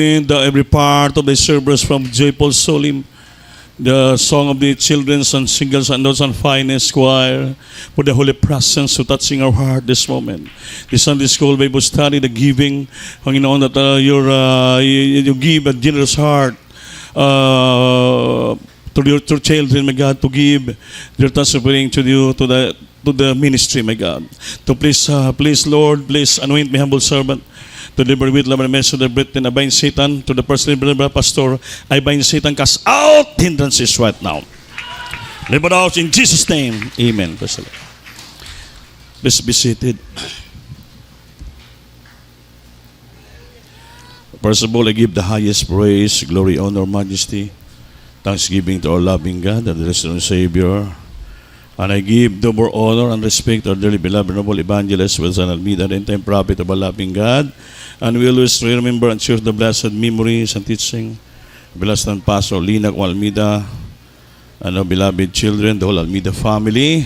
In every part of the service from Joyful Solim, the song of the children's and singles and those and finest choir, for the holy presence to touching our heart this moment. The Sunday School Bible study, the giving, Panginoon, that you give a generous heart to your children, my God, to give their offering to you, to the ministry, my God. To please, Lord, please anoint my humble servant to deliver with love and message of the breath and I bind Satan to the person pastor. I bind Satan, cast out hindrances right now. Deliver out in Jesus' name. Amen. Please be seated. First of all, I give the highest praise, glory, honor, majesty, thanksgiving to our loving God and the risen Savior. And I give double honor and respect to our dearly beloved noble evangelist, Wilson Almeida, the entire prophet of our loving God. And we always remember and cherish the blessed memories and teaching of Blessed Pastor Lina Almeida and our beloved children, the whole Almeida family.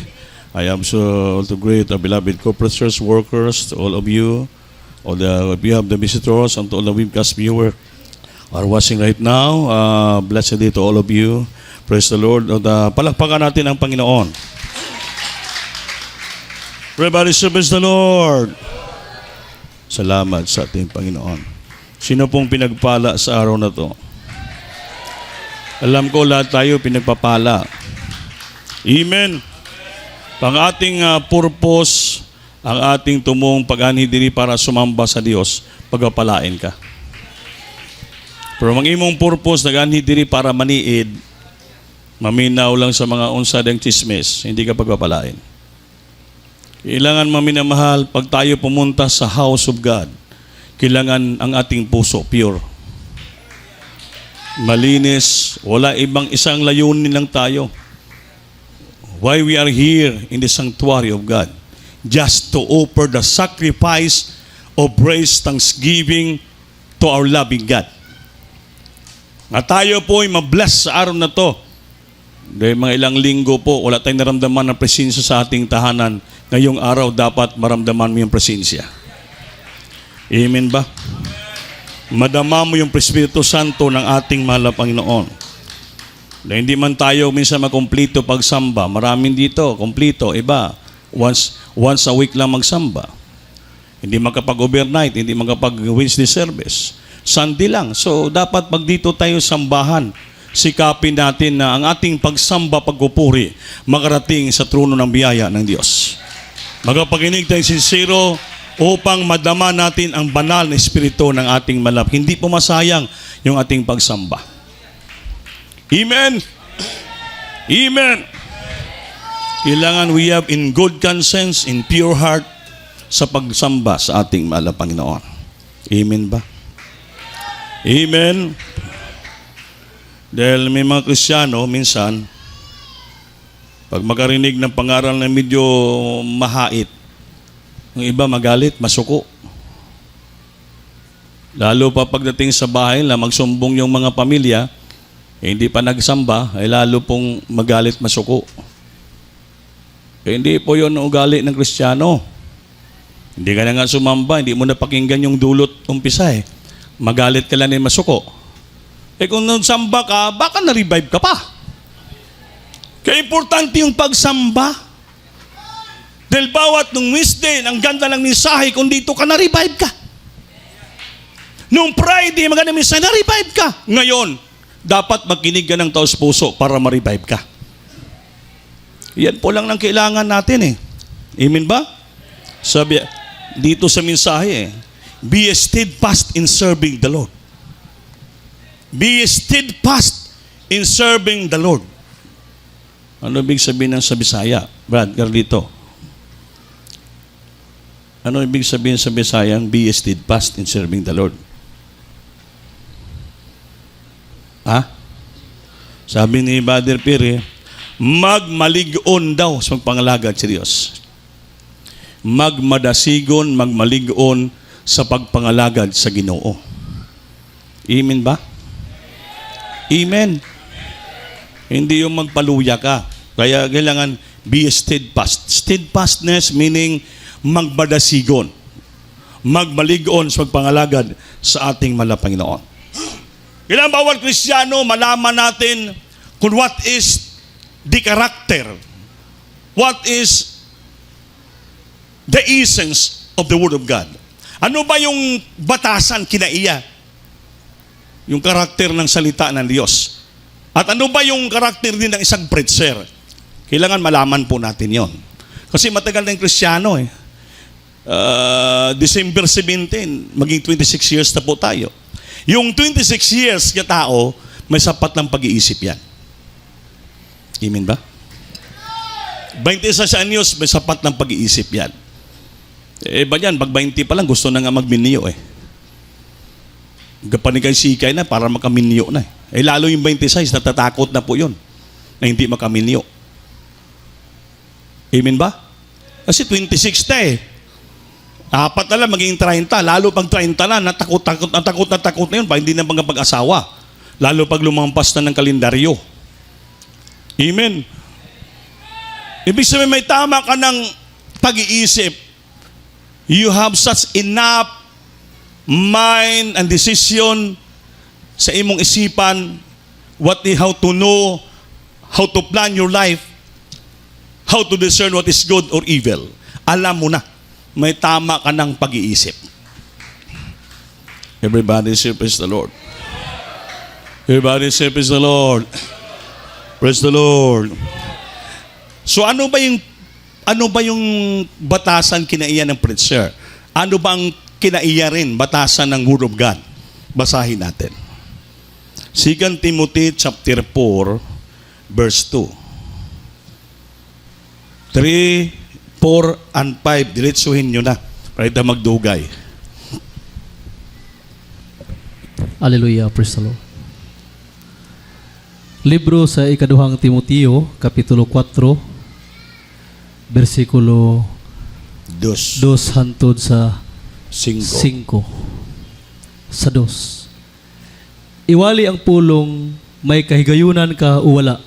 I am so great, our beloved corporate church workers, to all of you, we have the visitors, and to all the webcast viewers are watching right now. Blessed day to all of you. Praise the Lord. Palakpakan natin ang Panginoon. Everybody praise the Lord. Salamat sa ating Panginoon. Sino pong pinagpala sa araw na to? Alam ko lahat tayo pinagpapala. Amen. Pang ating purpose, ang ating tumong pag-anhi diri para sumamba sa Dios, pagpapalain ka. Pero ang imong purpose, nag-anhi diri para maniid, maminaw lang sa mga unsadang chismis, hindi ka pagpapalain. Kailangan maminamahal, pag tayo pumunta sa house of God, kailangan ang ating puso pure. Malinis, wala ibang isang layunin lang tayo. Why we are here in the sanctuary of God? Just to offer the sacrifice of praise, thanksgiving to our loving God. Na tayo po ay mabless sa araw na to. Dahil mga ilang linggo po, wala tayong naramdaman ng presensya sa ating tahanan. Ngayong araw, dapat maramdaman mo yung presensya. Amen ba? Madama mo yung Espiritu Santo ng ating mahal na Panginoon. Dahil hindi man tayo minsan makumplito pagsamba. Maraming dito, kumplito. Iba, once a week lang magsamba. Hindi makapag-overnight, hindi makapag-Wednesday service. Sunday lang. So, dapat pag dito tayo sambahan, sikapin natin na ang ating pagsamba, pagpupuri, makarating sa trono ng biyaya ng Diyos. Magapakinig tayo sincero upang madama natin ang banal na espiritu ng ating malap. Hindi po masayang yung ating pagsamba. Amen? Amen? Kailangan we have in good conscience, in pure heart, sa pagsamba sa ating mahal na Panginoon. Amen ba? Amen? Dahil may mga Kristiyano, minsan, pag makarinig ng pangaral na medyo mahait, yung iba magalit, masuko. Lalo pa pagdating sa bahay na magsumbong yung mga pamilya, hindi pa nagsamba, ay lalo pong magalit, masuko. Hindi po yun ang ugali ng Kristiyano. Hindi ka na nga sumamba, hindi mo napakinggan yung dulot umpisa eh. Magalit ka lang din, masuko. Kung nagsamba ka, baka na-revive ka pa. Kaya importante yung pagsamba. Dahil bawat nung Wednesday, ang ganda ng mensahe, kung dito ka, na-revive ka. Nung Friday, maganda mensahe, na-revive ka. Ngayon, dapat magkinig ka ng taos puso para ma-revive ka. Yan po lang ang kailangan natin eh. Amen ba? Sabi, dito sa mensahe eh, be steadfast in serving the Lord. Be steadfast in serving the Lord. Ano ibig sabihin ng sa Bisaya? Brad, Carlito. Ano ibig sabihin sa Bisaya? Be steadfast in serving the Lord. Ha? Sabi ni Brother Pire, magmalig-on daw sa pagpangalagad sa Diyos. Magmadasigon, magmalig-on sa pagpangalagad sa Ginoo. Amen ba? Amen. Hindi yung magpaluya ka. Kaya kailangan be steadfast. Steadfastness meaning magmadasigon. Magmalig-on sa pagpangalagad sa ating mahal na Panginoon. Kailangan bawat Kristiyano malaman natin kung what is the character, what is the essence of the Word of God. Ano ba yung batasan kinaiya? Yung karakter ng salita ng Diyos. At ano ba yung karakter din ng isang preacher? Kailangan malaman po natin yon. Kasi matagal na yung Kristiyano eh. December 17, maging 26 years na po tayo. Yung 26 years na tao, may sapat ng pag-iisip yan. Amen ba? 26 anyos, may sapat ng pag-iisip yan. Eh ba yan, pag 20 pa lang, gusto na nga magminyo eh. Kapanikay-sikay na para makaminyo na eh. Eh lalo yung 26, natatakot na po yun na hindi makaminyo. Amen ba? Kasi 26 na eh. Apat na lang, maging 30. Lalo pag 30 na, natakot na yun pa, hindi na pag-asawa. Lalo pag lumampas na ng kalendaryo. Amen. Ibig sabihin, may tama ka ng pag-iisip. You have such enough mind and decision sa imong isipan how to know, how to plan your life, how to discern what is good or evil. Alam mo na, may tama ka ng pag-iisip. Everybody say, praise the Lord. Everybody say, praise the Lord. Praise the Lord. So ano ba yung batasan kinaiya ng preacher? Ano ba ang kinaiya rin batasan ng Word of God? Basahin natin. 2 Timothy chapter 4 verse 2. 3, 4, and 5. Diretsuhin nyo na para ito magdugay. Hallelujah, praise the Lord. Libro sa ikaduhang Timoteo, Kapitulo 4, versikulo 2 hantod sa 5. Sa 2. Iwali ang pulong, may kahigayunan ka o wala.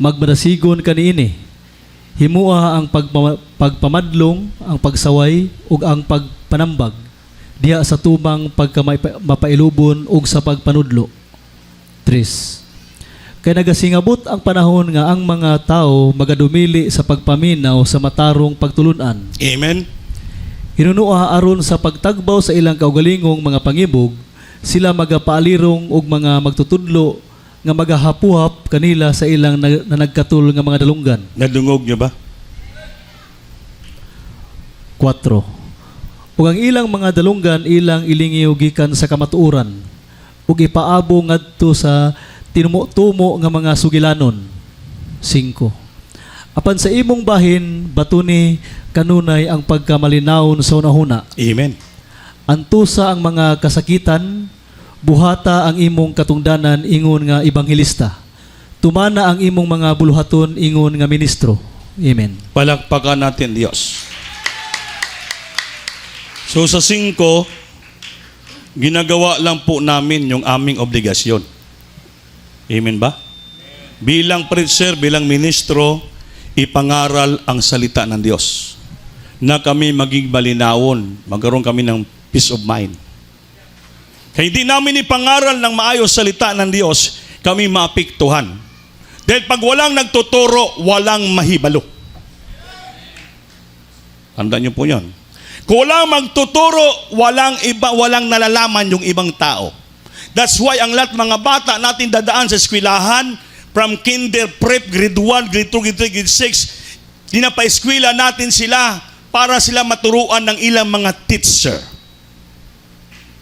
Magmadasigon ka niini. Himua ang pagpamadlong, ang pagsaway, ug ang pagpanambag. Diya sa tumang pagkamapailubon ug sa pagpanudlo. 3. Kaya nagasingabot ang panahon nga ang mga tao magadumili sa pagpaminaw sa matarong pagtulunan. Amen. Hinunua aron sa pagtagbaw sa ilang kaugalingong mga pangibog, sila magapaalirong ug mga magtutudlo nga magahapuhap kanila sa ilang nagkatul nga mga dalunggan. Nadungog nyo ba? 4. Ug ang ilang mga dalunggan ilang ilingiw gikan sa kamatuoran ug ipaabo ngadto sa tinumo-tumo nga mga sugilanon. 5. Apan sa imong bahin, batuni kanunay ang pagkamalinawon sa unahuna. Amen. Antusa ang mga kasakitan, buhata ang imong katungdanan ingon nga ebanghelista. Tumana ang imong mga buluhaton ingon nga ministro. Amen. Palakpakan natin Diyos. So sa 5, ginagawa lang po namin yung aming obligasyon. Amen ba? Bilang preacher, bilang ministro, ipangaral ang salita ng Diyos na kami maging malinawon, magkaroon kami ng peace of mind. Kaya hindi namin ipangaral ng maayos salita ng Diyos, kami maapektuhan. Dahil pag walang nagtuturo, walang mahibalo. Tandaan niyo po yun. Kung walang magtuturo, walang nalalaman yung ibang tao. That's why ang lahat mga bata natin dadaan sa eskwelahan, from kinder, prep, grade 1, grade 2, grade 3, grade 6, dinapa-eskwela natin sila para sila maturuan ng ilang mga teacher.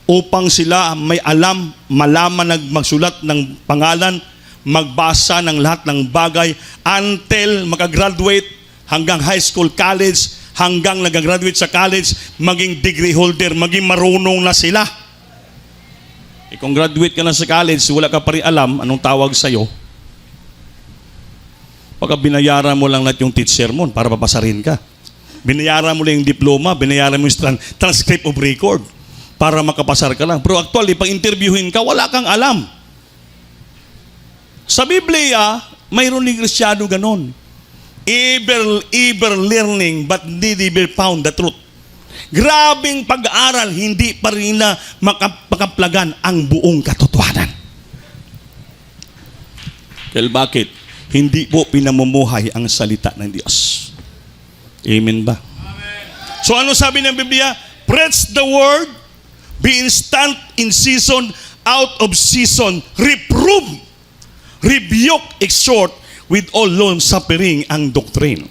Upang sila may alam, malaman, magsulat ng pangalan, magbasa ng lahat ng bagay until makagraduate hanggang high school, college, hanggang nagagraduate sa college, maging degree holder, maging marunong na sila. Kung graduate ka na sa college, wala ka pa rin alam anong tawag sa'yo, pagka binayaran mo lang lahat yung teacher mo para papasarin ka. Binayaran mo lang yung diploma, binayaran mo yung transcript of record para makapasar ka lang. Pero actually, pag interviewin ka, wala kang alam. Sa Biblia, mayroon ng Kristiyano ganon. Ever learning but never found the truth. Grabing pag-aaral, hindi pa rin na makaplagan ang buong katotohanan. Dahil bakit? Hindi po pinamumuhay ang salita ng Diyos. Amen ba? So ano sabi ng Biblia? Preach the word, be instant in season, out of season, reprove, rebuke, exhort, with all long-suffering ang doctrine.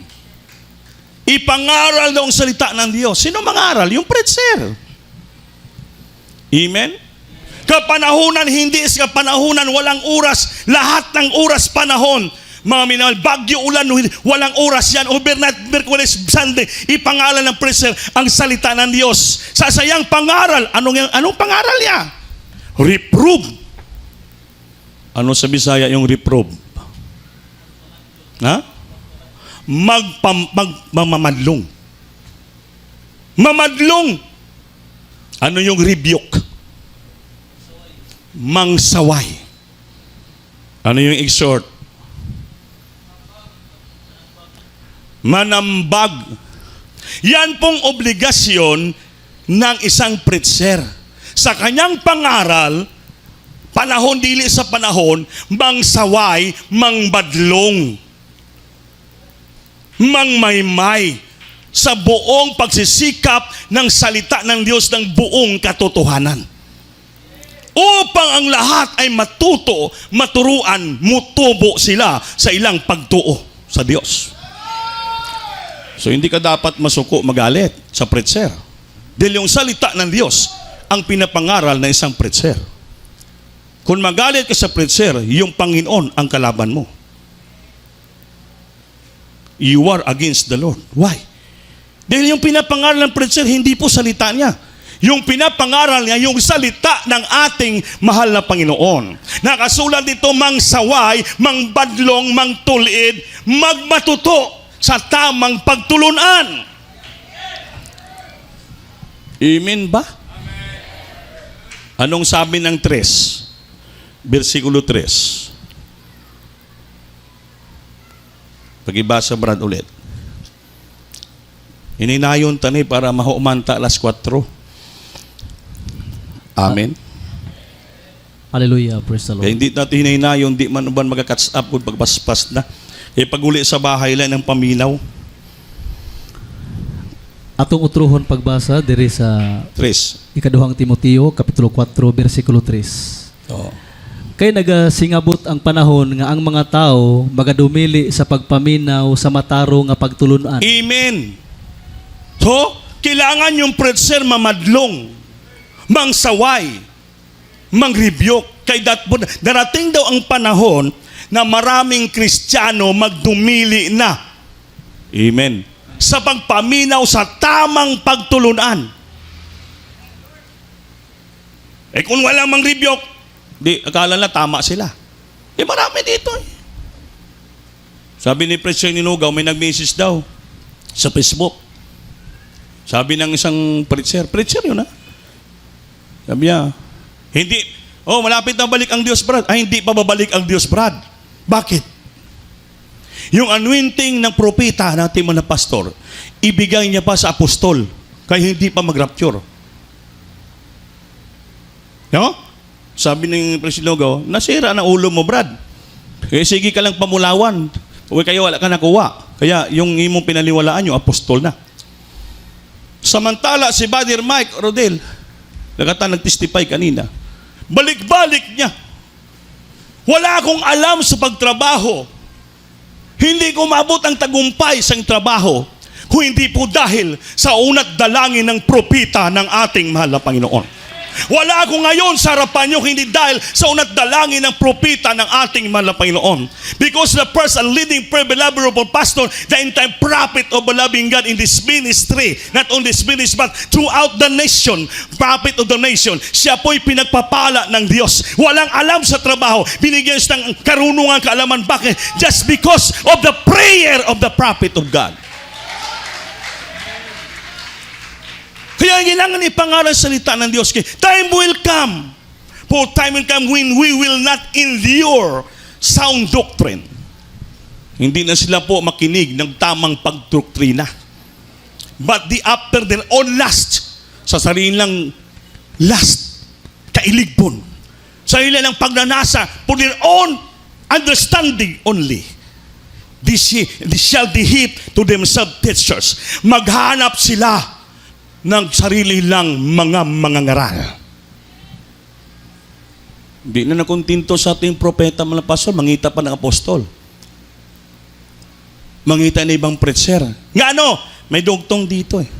Ipangaral daw ang salita ng Diyos. Sino mangaral? Yung preacher. Amen? Kapanahunan, hindi is kapanahunan, walang oras, lahat ng oras panahon. Mga minahal, bagyo, ulan, walang oras yan. Overnight, Merkulis, Sunday, ipangaral ng preacher ang salita ng Diyos. Sasayang pangaral. Anong pangaral niya? Reprove. Ano sa Bisaya yung reprove? Ha? Mamadlong. Mamadlong. Ano yung rebuke? Mangsaway. Ano yung exhort? Manambag. Yan pong obligasyon ng isang preacher. Sa kanyang pangaral, panahon dili sa panahon, mangsaway, mangbadlong, mangmaymay sa buong pagsisikap ng salita ng Diyos ng buong katotohanan. Upang ang lahat ay matuto, maturuan, mutubo sila sa ilang pagtuo sa Diyos. So hindi ka dapat masuko magalit sa preacher. Dahil yung salita ng Diyos ang pinapangaral ng isang preacher. Kung magalit ka sa preacher, yung Panginoon ang kalaban mo. You are against the Lord. Why? Dahil yung pinapangaral ng preacher, hindi po salita niya. Yung pinapangaral niya, yung salita ng ating mahal na Panginoon. Nakasulat dito, mangsaway, mangbadlong, mangtulid, magmatuto sa tamang pagtulunan. Amen ba? Anong sabi ng 3? Versikulo 3. Pagibasa Brad ulit. Hininayon tani para mahumanta alas 4. Amen. Hallelujah, praise the Lord. Kaya hindi natin hininayon, di man uban magka-catch up kung pagpaspas na. Pag-uli sa bahay lang ng paminaw. Atong utruhon pagbasa diri sa 3. ikaduhang Timoteo, kapitulo 4, versikulo 3. Oh. Kay nagasingabot ang panahon nga ang mga tao magadumili sa pagpaminaw sa mataro nga pagtulunan. Amen. So, kailangan yung preacher mamadlong, mangsaway, mangrebuke. Kay darating daw ang panahon na maraming Kristiyano magdumili na. Amen. Sa pagpaminaw sa tamang pagtulunan. Kung walang mangrebuke, di, akala na tama sila. Marami dito eh. Sabi ni Preacher Ninugaw, may nag-message daw sa Facebook. Sabi ng isang preacher yun ha. Sabi niya, malapit na balik ang Diyos, Brad. Hindi pa babalik ang Diyos, Brad. Bakit? Yung anointing ng propeta ng ating mga pastor, ibigay niya pa sa apostol, kaya hindi pa mag-rapture. No? Sabi ng Presidogo, nasira na ulo mo, Brad. Sige ka lang pamulawan. Kaya wala ka nakuha. Kaya yung imong pinaliwalaan, yung apostol na. Samantala, si Brother Mike Rodel, nag-testify kanina, balik-balik niya. Wala akong alam sa pagtrabaho. Hindi ko maabot ang tagumpay sa trabaho kung hindi po dahil sa unat dalangin ng propita ng ating mahal na Panginoon. Wala ako ngayon sa harapan nyo hindi dahil sa unat dalangin ng propita ng ating mahal na Panginoon. Because the first and leading venerable pastor, the entire prophet of the loving God in this ministry, not only this ministry but throughout the nation, prophet of the nation, siya po'y pinagpapala ng Diyos. Walang alam sa trabaho, binigyan siya ng karunungan, kaalaman. Bakit? Just because of the prayer of the prophet of God. Kaya kailangan ipangaral salita ng Diyos. Time will come. For time will come when we will not endure sound doctrine. Hindi na sila po makinig ng tamang pagdoktrina. But after their own lust, sa sarilang lust, kailigbon, sarili ng pagnanasa, for their own understanding only. They shall heap to themselves teachers. Maghanap sila ng sarili lang mga mangangaral. Hindi na nakontinto sa ating propeta, mga pastor, mangita pa ng apostol. Mangita na ibang preacher. Nga ano? May dugtong dito eh.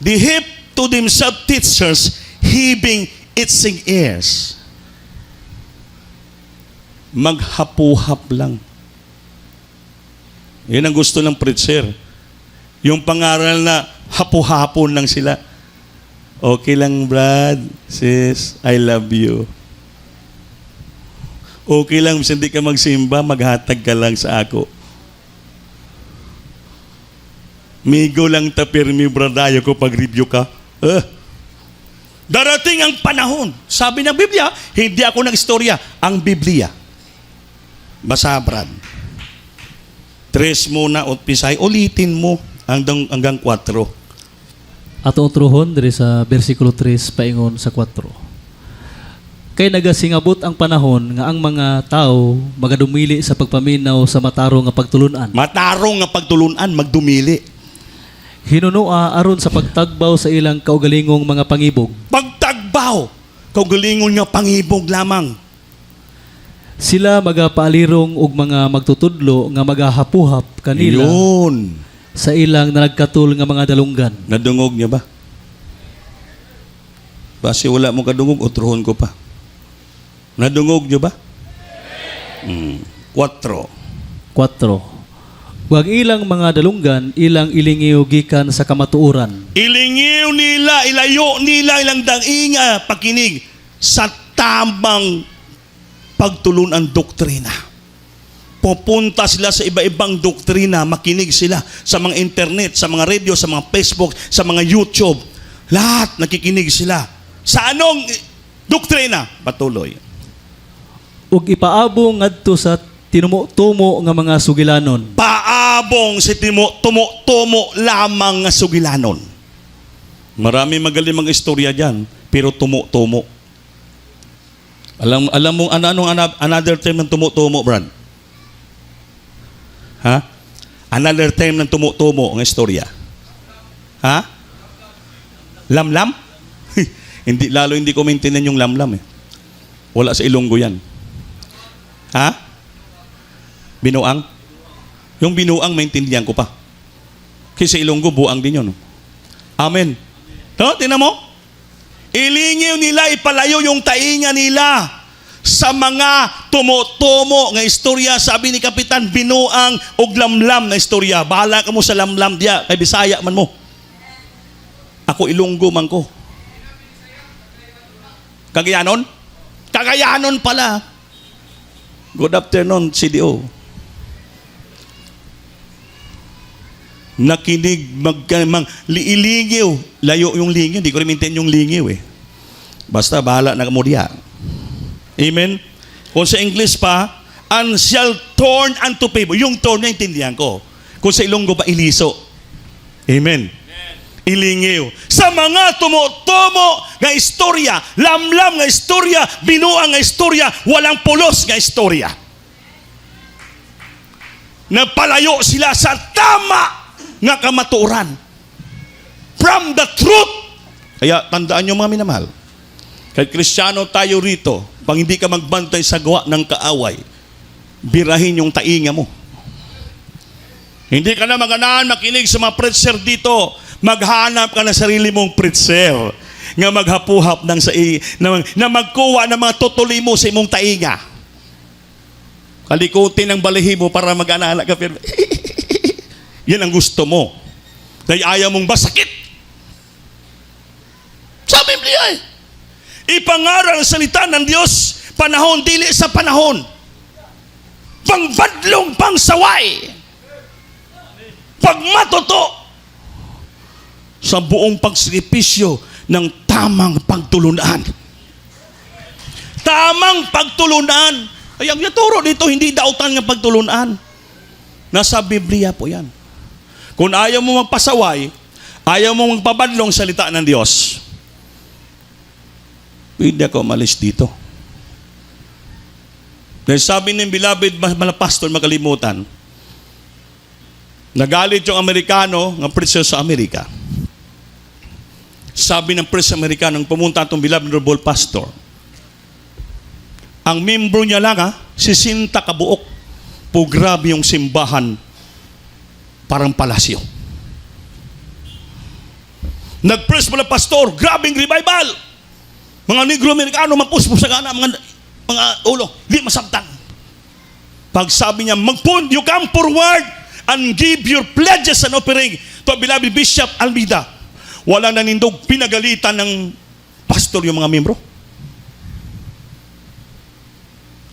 They heap to themselves teachers, heaving itching ears. Maghapuhap lang. Yan ang gusto ng preacher. Yung pangaral na hapu-hapon lang sila. Okay lang, Brad, sis, I love you. Okay lang, hindi ka magsimba, maghatag ka lang sa ako. Migo lang tapirmi, bradayo ko pag-review ka. Darating ang panahon. Sabi ng Biblia, hindi ako nag-istorya, ang Biblia. Basa, Brad. 3 muna, pisay, ulitin mo hanggang 4. Ato otruhon diri sa bersikulo 3 paingon sa 4. Kay nagasingabot ang panahon nga ang mga tao magadumili sa pagpaminaw sa matarong nga pagtulunan. Matarong nga pagtulunan, magdumili. Hinunua aron sa pagtagbaw sa ilang kaugalingong mga pangibog. Pagtagbaw, kaugalingon nga pangibog lamang. Sila magapaalirong og mga magtutudlo nga magahapuhap kanila Yun. sa ilang nagkatul nga mga dalunggan. Nadungog niya ba? Basi wala mo kadungog, utruhon ko pa. Nadungog niyo ba? 4. 4. Wag ilang mga dalunggan ilang ilingiw gikan sa kamatuoran. Ilingiw nila, ilayo nila ilang dainga pakinig sa tamang pagtulunan doktrina. Pupunta sila sa iba-ibang doktrina, makinig sila sa mga internet, sa mga radio, sa mga Facebook, sa mga YouTube. Lahat nakikinig sila. Sa anong doktrina? Patuloy. Ug ipaabong ngadto sa tinumo-tumo nga mga sugilanon. Paabong si tumo lamang nga sugilanon. Marami magaling mga istorya dyan, pero tumo-tumo. Alam mo anong another term ng tumo-tumo, Brad? Ha? Another term ng tumo-tumo ang istorya. Ha? Lamlam? hindi ko maintindihan yung lamlam eh. Wala sa Ilonggo yan. Ha? Binuang? Yung binuang maintindihan ko pa. Kasi sa Ilonggo buang din yun. Amen. No, tingnan mo. Ilingiw nila, ipalayo yung tainga nila sa mga tumo-tumo nga istorya. Sabi ni Kapitan, binuang og lamlam na istorya. Bahala ka mo sa lamlam diya, kay Bisaya man mo. Ako Ilonggo man ko. Cagayanon? Cagayanon pala. Good afternoon, CDO. Nakinig, liilingiw. Layo yung lingiw. Hindi ko rin maintain yung lingiw eh. Basta bahala na mo diya. Amen? Kung sa English pa, and shall turn unto favor. Yung turn na intindihan ko. Kung sa Ilonggo pa, iliso. Amen? Ilingiw. Sa mga tumo-tumo nga istorya, lamlam nga istorya, binuang nga istorya, walang pulos nga istorya. Napalayo sila sa tama nga kamatuoran. From the truth. Kaya tandaan nyo mga minamahal. Kahit Kristiyano tayo rito, pag hindi ka magbantay sa gawa ng kaaway, birahin yung tainga mo. Hindi ka na maganahan makinig sa mga preacher dito. Maghanap ka ng sarili mong preacher nga maghapuhap ng na magkuha ng mga tutuli mo sa imong tainga. Kalikutin ng balahibo para mag-anala ka. Pero yan ang gusto mo. Dahil ayaw mong basakit. Sa Biblia eh. Ipangaral ang salita ng Diyos, panahon, dili sa panahon. Pangbadlong, pangsaway. Pagmatuto. Sa buong pagsakripisyo ng tamang pagtulunan. Tamang pagtulunan. Ay, ang naturo dito, hindi dautan ng pagtulunan. Nasa Biblia po yan. Kung ayaw mo magpasaway, ayaw mo magpabadlong salita ng Diyos, hindi ako umalis dito. Dahil sabi ng beloved mga pastor, makalimutan, nagalit yung Amerikano, ng preacher sa Amerika. Sabi ng preacher Amerikano, nang pumunta itong beloved honorable pastor, ang membro niya lang, 60 kabuok, po grabe yung simbahan, parang palasyo. Nag-preach mo ng pastor, grabing revival. Mga Negro Amerikano, magpuspos sa gana, mga ulo, di masabtan. Pag sabi niya, you come forward and give your pledges and offering to beloved Bishop Almeida. Wala nanindog, pinagalitan ng pastor yung mga membro.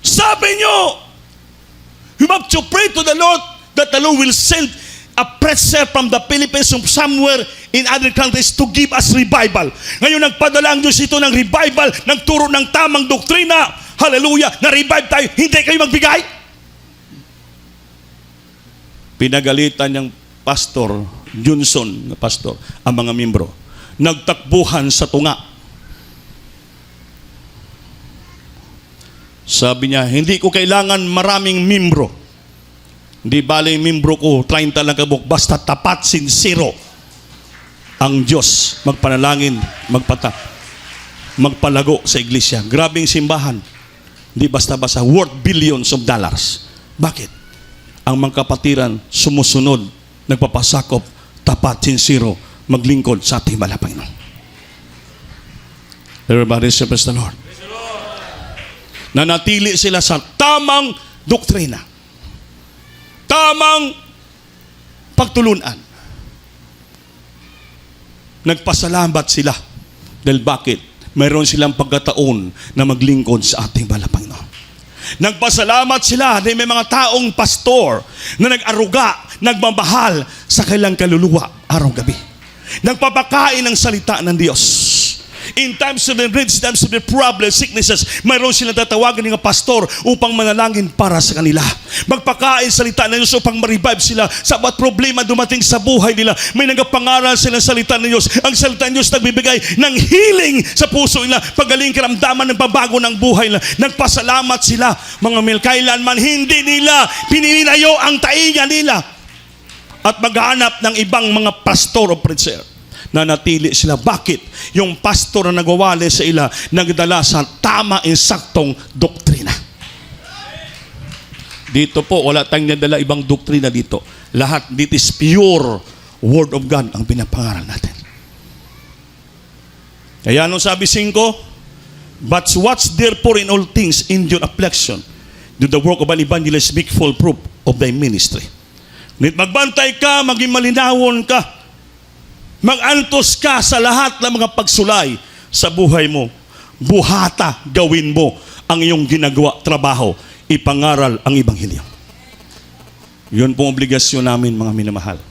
Sabi niyo, you have to pray to the Lord that the Lord will send a preacher from the Philippines, from somewhere in other countries to give us revival. Ngayon nagpadala ang Diyos ito ng revival, nagturo ng tamang doktrina. Hallelujah! Na-revive tayo. Hindi kayo magbigay? Pinagalitan ng pastor, Johnson na pastor, ang mga membro. Nagtakbuhan sa tunga. Sabi niya, hindi ko kailangan maraming membro. Hindi bale yung membro ko, 30 lang kabuk, basta tapat, sincero ang Diyos. Magpanalangin, magpalago sa iglesia. Grabing simbahan. Hindi basta-basta, worth billions of dollars. Bakit? Ang mga kapatiran sumusunod, nagpapasakop, tapat, sincero, maglingkod sa ating malapang Panginoon. Everybody say praise the Lord. Nanatili sila sa tamang doktrina. Tamang pagtulunan. Nagpasalamat sila. Dahil bakit? Mayroon silang pagkataon na maglingkod sa ating malapang Panginoon. Nagpasalamat sila dahil may mga taong pastor na nag-aruga, nagmamahal sa kailang kaluluwa araw-gabi. Nagpapakain ng salita ng Diyos. In times of the rich, times of the problems, sicknesses, mayroon silang tatawagan ng pastor upang manalangin para sa kanila. Magpakain salita ng Diyos upang ma-revive sila sa bawat problema dumating sa buhay nila. May nagapangaral silang salita ng Diyos. Ang salita ng Diyos nagbibigay ng healing sa puso nila. Pagaling karamdaman ng pabago ng buhay nila. Nagpasalamat sila, mga mil. Kailanman hindi nila pininilayo ang tainga nila at maghanap ng ibang mga pastor o preacher. Nanatili sila. Bakit? Yung pastor na nagwawali sa ila, nagdala sa tama insaktong doktrina. Dito po, wala tayong nadala ibang doktrina dito. Lahat, dito is pure Word of God ang pinapangaral natin. Kaya nung sabi 5, but watch therefore in all things, endure affliction, do the work of an evangelist, make full proof of thy ministry. Ngunit magbantay ka, maging malinawon ka, mag-antos ka sa lahat ng mga pagsulay sa buhay mo. Buhata, gawin mo ang iyong ginagawa, trabaho, ipangaral ang Ebanghelyo. Yun pong obligasyon namin, mga minamahal.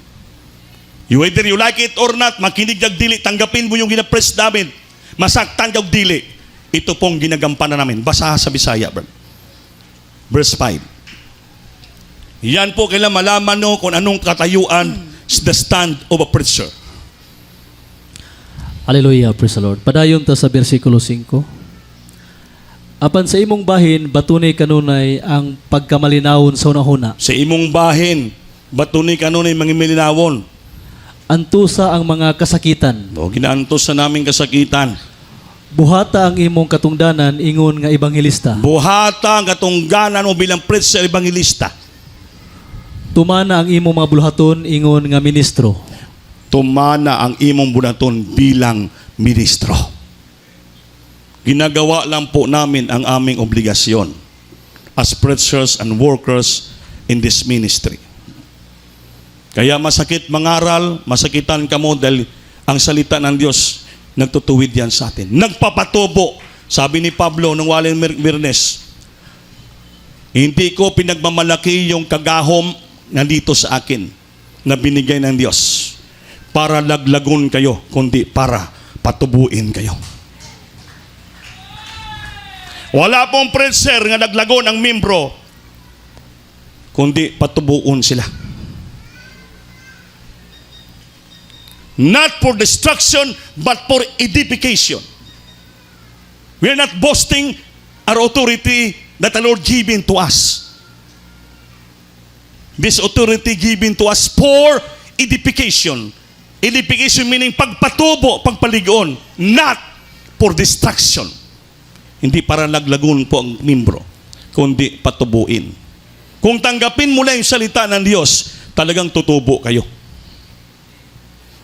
Whether you like it or not, makinig kag dili, tanggapin mo yung ginapress namin, masaktan kag dili, ito pong ginagampanan namin. Basa sa Bisaya, bro. Verse 5. Yan po kailan malaman no kung anong katayuan the stand of a preacher. Hallelujah, praise the Lord. Padayon ta sa versikulo 5. Apan sa imong bahin, batunay kanunay ang pagkamalinawon sa unahuna. Sa imong bahin, batunay kanunay mga milinawon. Antusa ang mga kasakitan. O, ginaantos sa naming kasakitan. Buhata ang imong katungdanan, ingon nga ebanghelista. Buhata ang katungganan mo bilang preacher evangelista. Tumana ang imong mga buluhaton, ingon nga ministro. Tumana ang imong bunaton bilang ministro. Ginagawa lang po namin ang aming obligasyon as preachers and workers in this ministry. Kaya masakit mangaral, masakitan ka mo dahil ang salita ng Diyos nagtutuwid yan sa atin. Nagpapatubo. Sabi ni Pablo nung walang Mirnes, hindi ko pinagmamalaki yung kagahom na dito sa akin na binigay ng Diyos para laglagon kayo, kundi para patubuin kayo. Wala pong preacher nga naglagon ang membro, kundi patubuon sila. Not for destruction, but for edification. We are not boasting our authority that the Lord given to us. This authority given to us for edification. Edification meaning pagpatubo, pagpaligoon, not for destruction. Hindi para laglagon po ang membro, kundi patubuin. Kung tanggapin mo lang yung salita ng Diyos, talagang tutubo kayo.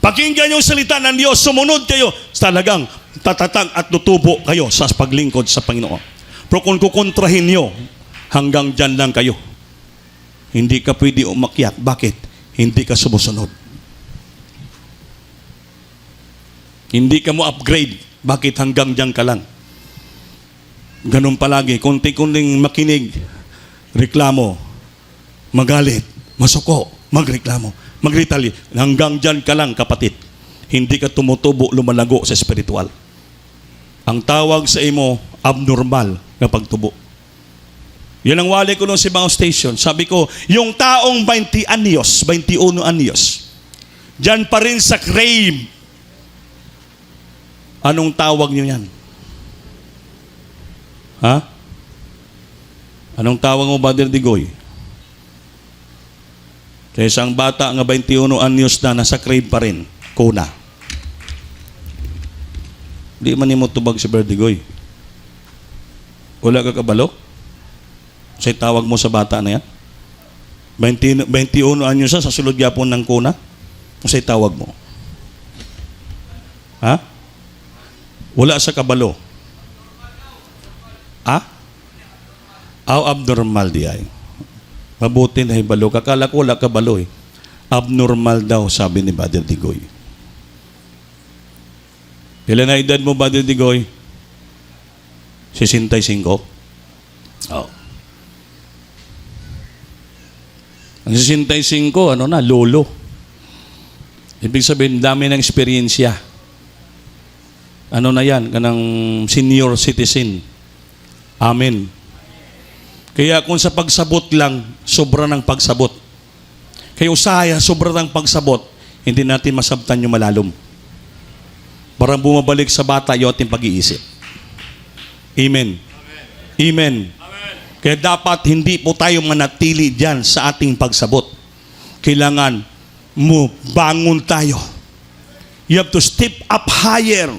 Pakinggan yung salita ng Diyos, sumunod kayo, talagang tatatag at tutubo kayo sa paglingkod sa Panginoon. Pero kung kukontrahin nyo, hanggang dyan lang kayo. Hindi ka pwede umakyat. Bakit? Hindi ka sumusunod. Hindi ka mo upgrade. Bakit? Hanggang dyan ka lang. Ganun palagi. Kunti-kunting makinig, reklamo, magalit, masuko, magreklamo, magritali. Hanggang dyan ka lang, kapatid. Hindi ka tumutubo, lumalago sa spiritual. Ang tawag sa imo, abnormal na pagtubo. Yun ang wali ko nung si Bao Station. Sabi ko, yung taong 20 anyos, 21 anyos, dyan pa rin sa grave. Anong tawag nyo yan? Ha? Anong tawag mo, Brother Digoy? Kaya isang bata nga 21 anyos na nasa grave pa rin, kuna. Di man mo tubag si Brother Digoy. Wala ka kabalo? Say tawag mo sa bata na yan? 21 anyos sa sulod yapon ng kuna? Say tawag mo? Ha? Wala sa kabalo. Ha? Aw abnormal di ay. Mabuti na ibalo. Kakala ko wala kabalo eh. Abnormal daw, sabi ni Brother Digoy. Kailan na edad mo, Brother Digoy? 65. Oh. Ang 65, ano na, lolo. Ibig sabihin, dami ng eksperyensya. Ano na yan, kanang senior citizen. Amen. Kaya kung sa pagsabot lang, sobra ng pagsabot. Kaya usaya, sobra ng pagsabot, hindi natin masabtan yung malalom. Parang bumabalik sa bata yung ating pag-iisip. Amen. Amen. Kaya dapat hindi po tayo manatili dyan sa ating pagsabot. Kailangan mo bangon tayo. You have to step up higher.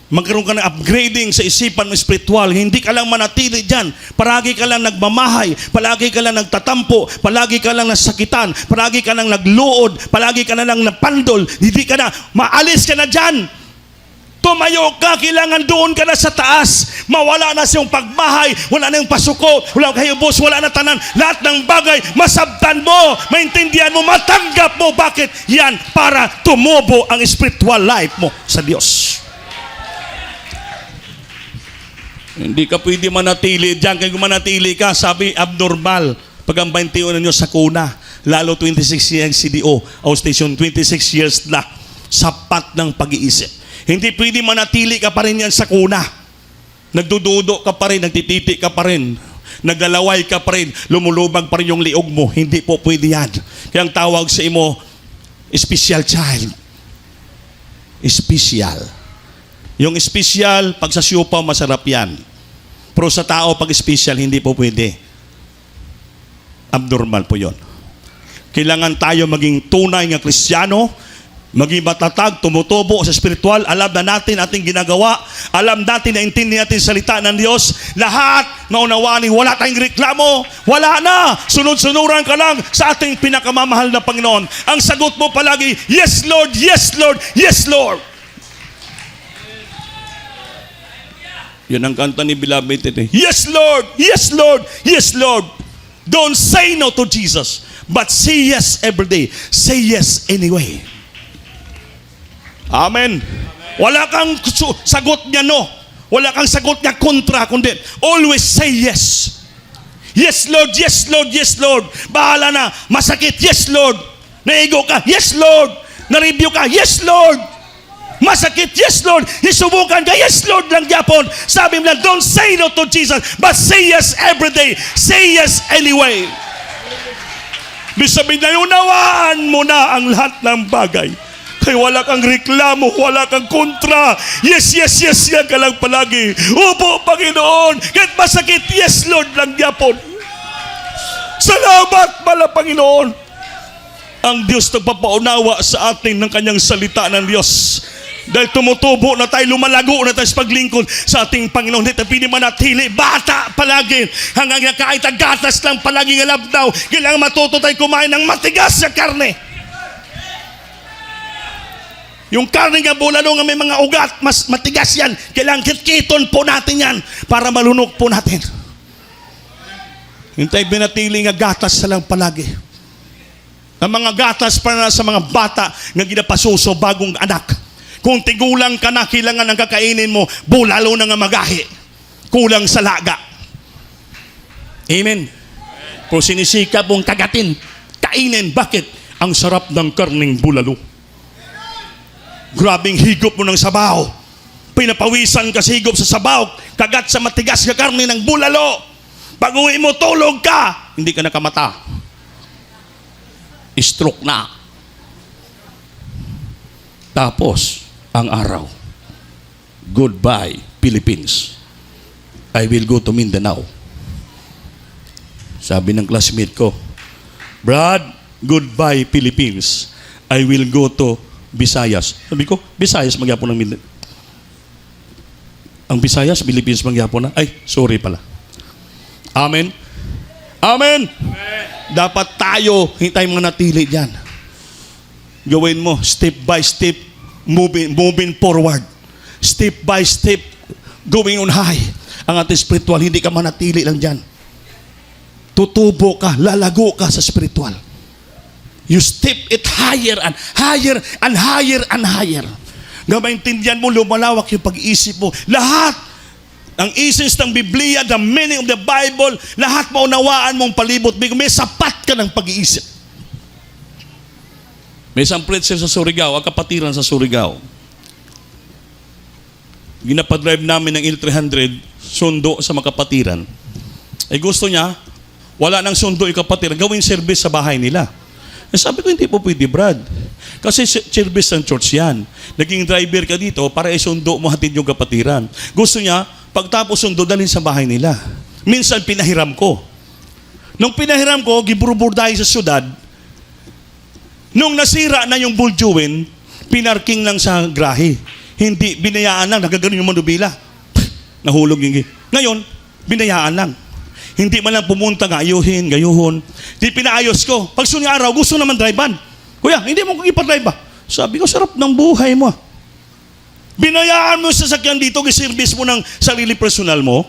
Magkaroon ka ng upgrading sa isipan mo spiritual. Hindi ka lang manatili dyan. Palagi ka lang nagmamahay. Palagi ka lang nagtatampo. Palagi ka lang nasakitan. Palagi ka lang nagluod. Palagi ka na lang napandol. Hindi ka na, maalis ka na dyan. Tumayo ka, kailangan doon ka na sa taas. Mawala na siyang pagmahay, wala na yung pasuko, wala kayo boss, wala na tanan. Lahat ng bagay, masabtan mo, maintindihan mo, matanggap mo. Bakit? Yan, para tumubo ang spiritual life mo sa Diyos. Hindi ka pwede manatili dyan. Kaya kung manatili ka, sabi, abnormal. Pag ang 21 nyo sa kuna, lalo 26 years CDO, o station 26 years na, sapat ng pag-iisip. Hindi pwede manatili ka pa rin yan sa kuna. Nagdududo ka pa rin, nagtititi ka pa rin, naglalaway ka pa rin, lumulubag pa rin yung liog mo. Hindi po pwede yan. Kaya ang tawag sa imo, special child. Special. Yung special, pag sa siupaw, masarap yan. Pero sa tao, pag special, hindi po pwede. Abnormal po yon. Kailangan tayo maging tunay nga Kristiyano, maging matatag, tumutubo sa spiritual. Alam na natin ating ginagawa. Alam natin na intindihan natin salita ng Diyos. Lahat maunawanin, wala tayong reklamo. Wala na. Sunod-sunuran ka lang sa ating pinakamamahal na Panginoon. Ang sagot mo palagi, yes Lord, yes Lord, yes Lord. Yun ang kanta ni Beloved ito. Yes Lord, yes Lord, yes Lord. Don't say no to Jesus, but say yes every day. Say yes anyway. Amen. Wala kang sagot niya no. Wala kang sagot niya kontra, kundi always say yes. Yes Lord, yes Lord, yes Lord. Bahala na. Masakit, yes Lord. Naigo ka, yes Lord. Na-review ka, yes Lord. Masakit, yes Lord. Isubukan ka, yes Lord lang yapon. Sabi mo na, don't say no to Jesus, but say yes every day. Say yes anyway. Ibig sabihin na, unawaan mo na ang lahat ng bagay. Kay wala kang reklamo, wala kang kontra. Yes, yes, yes, yan ka lang palagi. Opo, Panginoon. Kahit masakit, yes, Lord lang yapon. Salamat, mala Panginoon. Ang Diyos nagpapaunawa sa atin ng kanyang salita ng Diyos. Dahil tumutubo na tayo, lumalago na tayo sa paglingkod sa ating Panginoon. Hindi tayo pinimanatili, bata palagi. Hanggang kahit ang gatas lang palagi ng labdaw, kailangan matuto tayo kumain ng matigas na karne. Yung karne nga bulalo nga may mga ugat, mas matigas yan. Kailangan kitkiton po natin yan para malunok po natin. Yung tayo binatili nga gatas na lang palagi. Ang mga gatas para sa mga bata nga ginapasuso bagong anak. Kung tigulang ka na, kailangan ang kakainin mo, bulalo na nga magahi. Kulang sa laga. Amen. Pero sinisikap mong kagatin, kainin. Bakit? Ang sarap ng karning bulalo. Grabing higop mo ng sabaw. Pinapawisan ka sa higop sa sabaw, kagat sa matigas na karne ng bulalo. Pag uwi mo, tulog ka. Hindi ka nakamata. Stroke na. Tapos, ang araw. Goodbye, Philippines. I will go to Mindanao. Sabi ng classmate ko, Brad, goodbye, Philippines. I will go to Visayas. Sabi ko, Visayas, magyapon ng Mindanao. Ang Visayas, Philippines, magyapon na. Ay, sorry pala. Amen? Amen? Amen. Dapat tayo, hindi tayo mga natili dyan. Gawin mo, step by step, moving forward. Step by step, going on high. Ang ating spiritual, hindi ka manatili lang dyan. Tutubo ka, lalago ka sa spiritual. You step it higher and higher and higher and higher. Nga maintindihan mo, lumalawak yung pag-iisip mo. Lahat, ang essence ng Biblia, the meaning of the Bible, lahat maunawaan mong palibot. May sapat ka ng pag-iisip. May isang preacher sa Surigao, ang kapatiran sa Surigao. Ginapadrive namin ng L300, sundo sa makapatiran. Eh gusto niya, wala nang sundo yung kapatiran, gawin service sa bahay nila. Eh sabi ko, hindi po pwede, Brad. Kasi service ng church yan. Naging driver ka dito para isundo mo hatid yung kapatiran. Gusto niya, pagtapos sundo, dalhin sa bahay nila. Minsan pinahiram ko. Nung pinahiram ko, giburburdahi sa syudad. Nung nasira na yung buljuin, pinarking lang sa grahe. Hindi, binayaan lang, nagaganon yung manubila. Nahulog yung ngayon, binayaan lang. Hindi man lang pumunta, gayuhon. Di pinaayos ko. Pag sunyang araw, gusto naman drive-an. Kuya, hindi mo kong ipa-drive ba? Sabi ko, sarap ng buhay mo. Binayaan mo sa sasakyan dito, service mo ng sarili personal mo.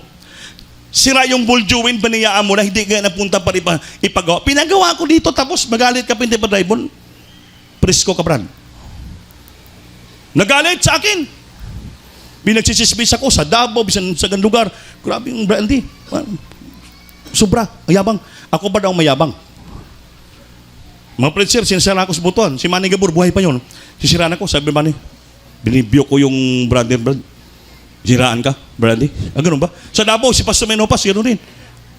Sira yung buljuin, binayaan mo na, hindi ka napunta pa rin ipagawa. Pinagawa ko dito, tapos magalit ka pa, hindi pa drive-on. Presko ka, Brad. Nagalit sa akin. Binagsisisbis ako sa Davao, bisan sa ganung lugar. Grabe yung brandy. Sobra, mayabang. Ako ba daw mayabang? Mga preacher, sinisira ako sa butuan. Si Manny Gabor, buhay pa yun. Sisiraan ako, sabi Manny, binibyo ko yung brother. Siraan ka, Brandy? Ganun ba? Sa Davao, si Pastor Menopas, gano'n rin.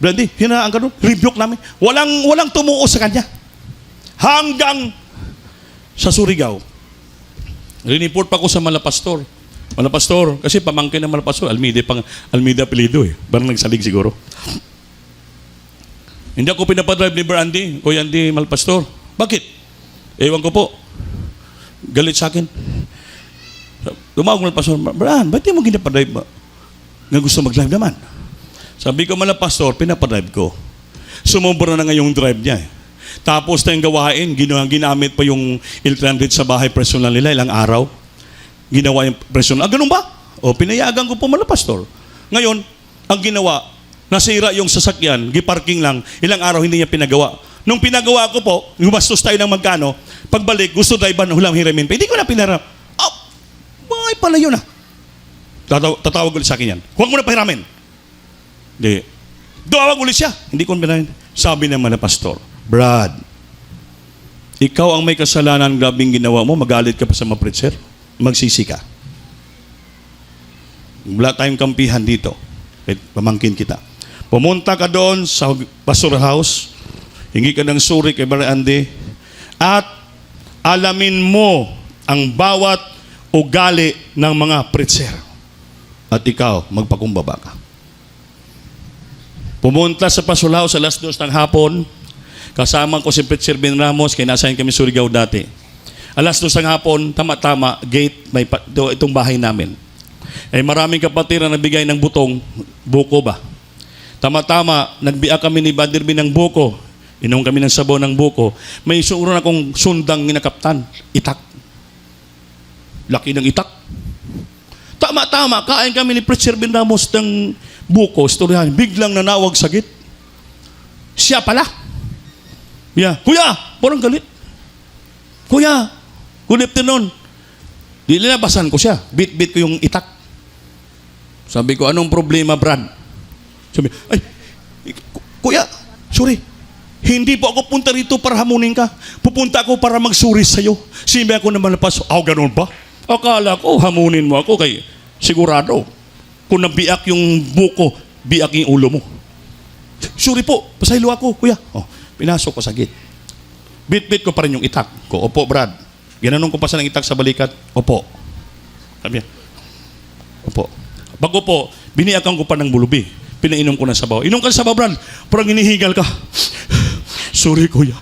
Brandy, hinaan ka doon. Rebuke namin. Walang tumuo sa kanya. Hanggang sa Surigao. Riniport pa ko sa Malapastor. Malapastor, kasi pamangkin ng Malapastor, Almeida apelido eh. Barang nagsalig siguro. Hindi ako pinapadrive ni Brandy, Kuya Andy Malapastor. Bakit? Ewan ko po. Galit sa akin. Tumawag mo na pastor, Bran, ba't di mo ginapadrive ba? Nga gusto mag-drive naman. Sabi ko, Malapastor, pinapadrive ko. Sumubra na nga yung drive niya eh. Tapos tayong gawain, ginamit pa yung L300 sa bahay personal nila, ilang araw. Ginawa yung personal. Ganun ba? O, pinayagan ko po, Malapastor. Ngayon, ang ginawa, nasira yung sasakyan, giparking lang, ilang araw hindi niya pinagawa. Nung pinagawa ko po, gumastos tayo ng magkano, pagbalik, gusto drive-an, hulang hiramin pa. Hindi ko na pinarap. Oh, bakit pala yun ah? Tatawag ulit sa akin yan. Huwag mo na pahiramin. Hindi. Duwawag ulit siya. Hindi ko pinahin. Sabi naman na pastor, Brad, ikaw ang may kasalanan, grabing ginawa mo, magalit ka pa sa mga preacher, magsisi ka. Wala tayong kampihan dito. Pamangkin kita. Pumunta ka doon sa pastor house, hingi ka ng suri kay Brother Andy, at alamin mo ang bawat ugali ng mga preacher. At ikaw, magpakumbaba ka. Pumunta sa Pasulao sa alas 2 ng hapon. Kasama ko si Preacher Ben Ramos, kaya nasahin kami Surigao dati. Alas 2 ng hapon, tama-tama, gate, itong bahay namin. Maraming kapatid na nagbigay ng butong, buko ba? Tama-tama, nagbiak kami ni Badirbi ng buko. Inom kami ng sabaw ng buko. May suuro na akong sundang ginakaptan, itak. Laki ng itak. Tama-tama, kain kami ni Preacher Ben Ramos ng buko, istoryahan. Biglang nanawag sagit. Siya pala. Yeah. Kuya, parang galit. Kuya, good afternoon. Dililabasan ko siya. Bit-bit ko yung itak. Sabi ko, anong problema, Brad? Sabi, ay, kuya, sorry. Hindi po ako punta rito para hamunin ka. Pupunta ako para magsuri sa'yo. Sinabi ako naman na paso, ganun ba? Akala ko, hamunin mo ako kay sigurado. Kung nabiak yung buko, biak yung ulo mo. Sorry po, pasahilo ako, kuya. Pinasok ko sa gate. Bit-bit ko pa rin yung itak ko. Opo, Brad. Ginanong ko pa sa ng itak sa balikat. Opo. Sabi niya, opo. Bago po, biniakan ko pa ng bulubi. Pinainom ko ng sabaw. Inom ka ng sabaw, Brad. Parang hinihigal ka. Sorry, kuya.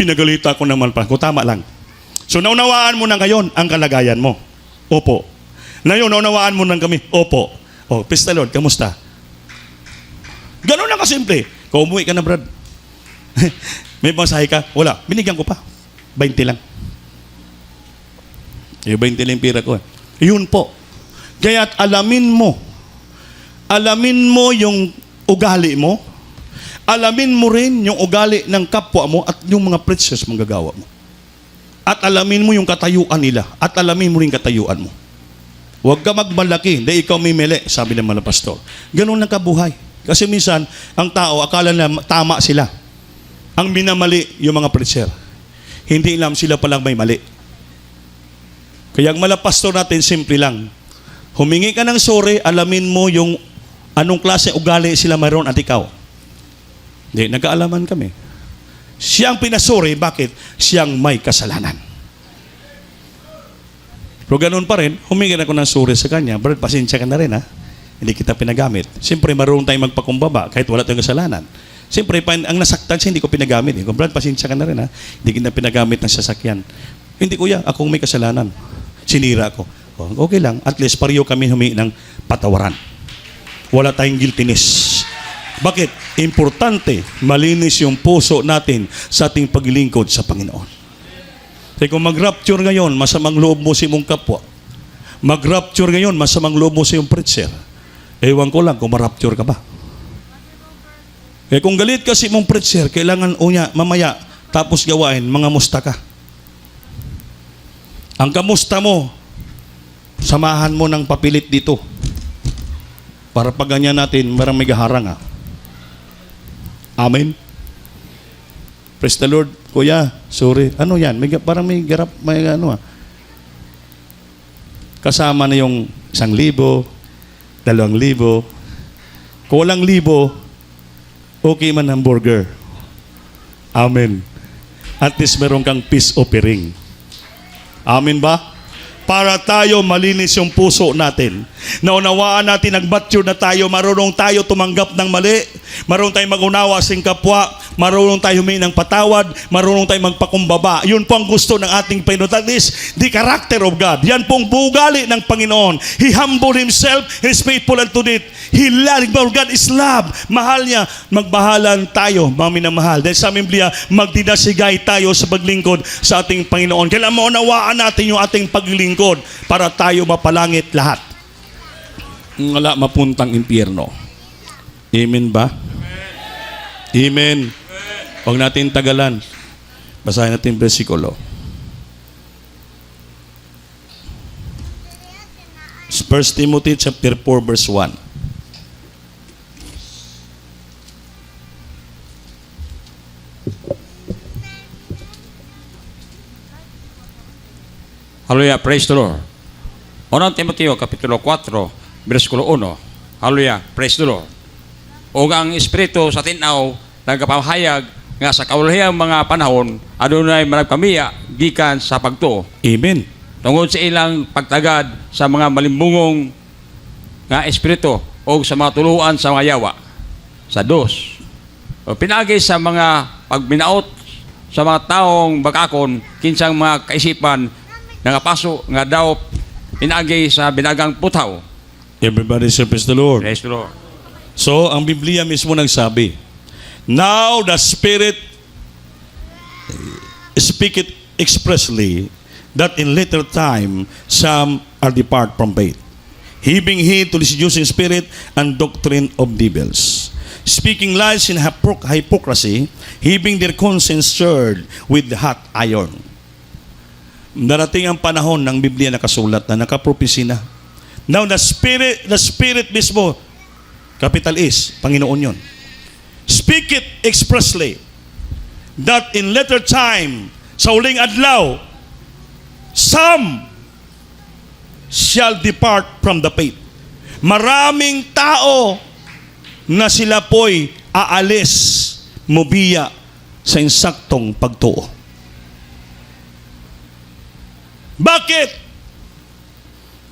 Pinagalita ko naman pa. Kung tama lang. So, naunawaan mo na ngayon ang kalagayan mo. Opo. Ngayon, naunawaan mo na kami. Opo. Praise the Lord, kamusta? Ganun lang kasimple. Kung umuwi ka na, Brad. May masahe ka? Wala. Binigyan ko pa. 20 lang. Yung 20 lang yung pira ko. Yun po. Kaya't alamin mo yung ugali mo. Alamin mo rin yung ugali ng kapwa mo at yung mga preachers manggagawa mo. At alamin mo yung katayuan nila. At alamin mo rin katayuan mo. Huwag ka magmalaki. Dahil ikaw may mali, sabi ng mga pastor. Ganun lang kabuhay. Kasi minsan, ang tao, akala na tama sila. Ang minamali yung mga preacher. Hindi alam sila palang may mali. Kaya ang malapastor natin, simple lang. Humingi ka ng sorry, alamin mo yung anong klase ugali sila mayroon at ikaw. Hindi, nagkaalaman kami. Siyang pinasuri, bakit? Siyang may kasalanan. Pero ganun pa rin, humingi ako ng sorry sa kanya. Brad, pasensya ka na rin, ha? Hindi kita pinagamit. Siyempre, marunong tayong magpakumbaba kahit wala tayong kasalanan. Siyempre, ang nasaktan siya, hindi ko pinagamit. Kung Brad, pasensya ka na rin, ha? Hindi kita pinagamit ng sasakyan. Hindi, kuya, akong may kasalanan. Sinira ko. Okay lang, at least pareho kami humingi ng patawaran. Wala tayong guiltiness. Bakit? Importante, malinis yung puso natin sa ating paglilingkod sa Panginoon. Kaya kung mag-rapture ngayon, masamang loob mo si mong kapwa. Mag-rapture ngayon, masamang loob mo si yung preacher. Ewan ko lang kung ma-rapture ka ba. Kaya kung galit ka si mong preacher, kailangan mamaya, tapos gawain, mga musta ka. Ang kamusta mo, samahan mo ng papilit dito. Para pag ganyan natin, marang may gaharang, ha. Amen. Praise the Lord. Kuya, sorry. Ano yan? Parang may garap, may ano, ha. Kasama na yung 1,000, 2,000. Kung walang 1,000, okay man ang burger. Amen. At least meron kang peace offering. Amen ba? Para tayo malinis yung puso natin. Naunawaan natin, nag-mature na tayo, marunong tayo tumanggap ng mali, marunong tayo mag-unawa sa kapwa, marunong tayo humingi ng patawad, marunong tayo magpakumbaba. Yun po ang gusto ng ating Panginoon. That is the character of God. Yan pong bugali ng Panginoon. He humbled Himself, He is faithful unto it. He loved, God is love. Mahal niya, magbahalan tayo, mga minamahal. Dahil sa Biblia, magdinasigay tayo sa paglingkod sa ating Panginoon. Kailangan maunawaan natin yung ating paglingkod para tayo mapalangit lahat. Wala mapuntang impyerno. Amen ba? Amen. Huwag natin tagalan. Basahin natin bersikulo. 1 Timothy chapter 4 verse 1. Hallelujah, praise the Lord. Unang Timoteo, Kapitulo 4, versikulo 1. Hallelujah, praise the Lord. O ang Espiritu sa tinaw, nagkapahayag nga sa kaulahiyang mga panahon, adunay managkamiya, gikan sa pagtuo. Amen. tungod sa ilang pagtagad sa mga malimbungong nga espiritu o sa mga tuluan sa mga yawa. Sa dos, o pinagi sa mga pagbinaot sa mga taong bakakon kinsang mga kaisipan nga paso nga daw pinagi sa binagang putaw. Everybody say praise the Lord. Praise the Lord. So, ang Biblia mismo nagsabi, now the Spirit speaketh expressly that in later time some are depart from faith, heaving heed to the seducing spirit and doctrine of devils, speaking lies in hypocrisy, having their conscience stirred with hot iron. Darating ang panahon ng Biblia nakasulat na nakapropesi na. Now the Spirit mismo, capital is, Panginoon yun, speak it expressly that in later time, sa uling adlaw, some shall depart from the faith. Maraming tao na sila po'y aalis, mubiya sa insaktong pagtuo. Bakit?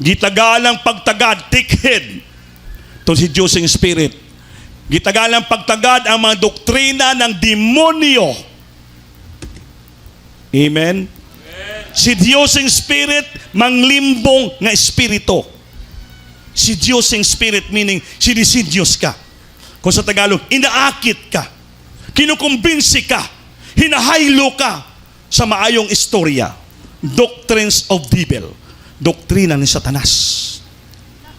Gitagalang pagtagad, thick-head, to si Diyos ng Spirit. Gitagalang pagtagad ang mga doktrina ng demonyo. Amen? Si Diyos ng Spirit, manglimbong nga espiritu. Si Diyos ng Spirit, meaning sinisidyos ka. Kung sa Tagalog, inaakit ka. Kinukumbinsi ka. Hinahaylo ka sa maayong istorya. Doctrines of devil. Doktrina ni Satanas.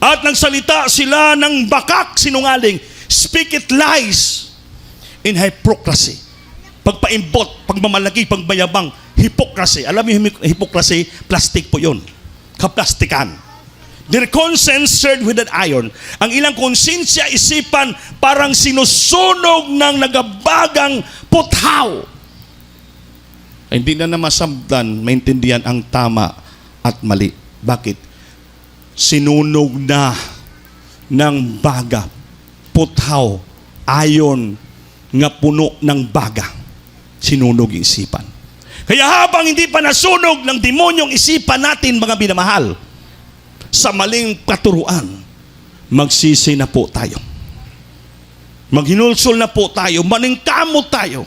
At nagsalita sila ng bakak, sinungaling. Speak it lies in hypocrisy. Pagpaimbot, pagmamalagi, pagmayabang, hypocrisy. Alam niyo yung hypocrisy? Plastic po yun. Kaplastikan. Their conscience stirred with an iron. Ang ilang konsensya, isipan, parang sinusunog ng nagabagang puthaw. Ay, hindi na masamdan, maintindihan ang tama at mali. Bakit? Sinunog na ng baga, puthaw, ayon nga puno ng baga. Sinunog yung isipan. Kaya habang hindi pa nasunog ng demonyong isipan natin, mga binamahal, sa maling katuruan, magsisi na po tayo. Maghinulsol na po tayo, maningkamot tayo.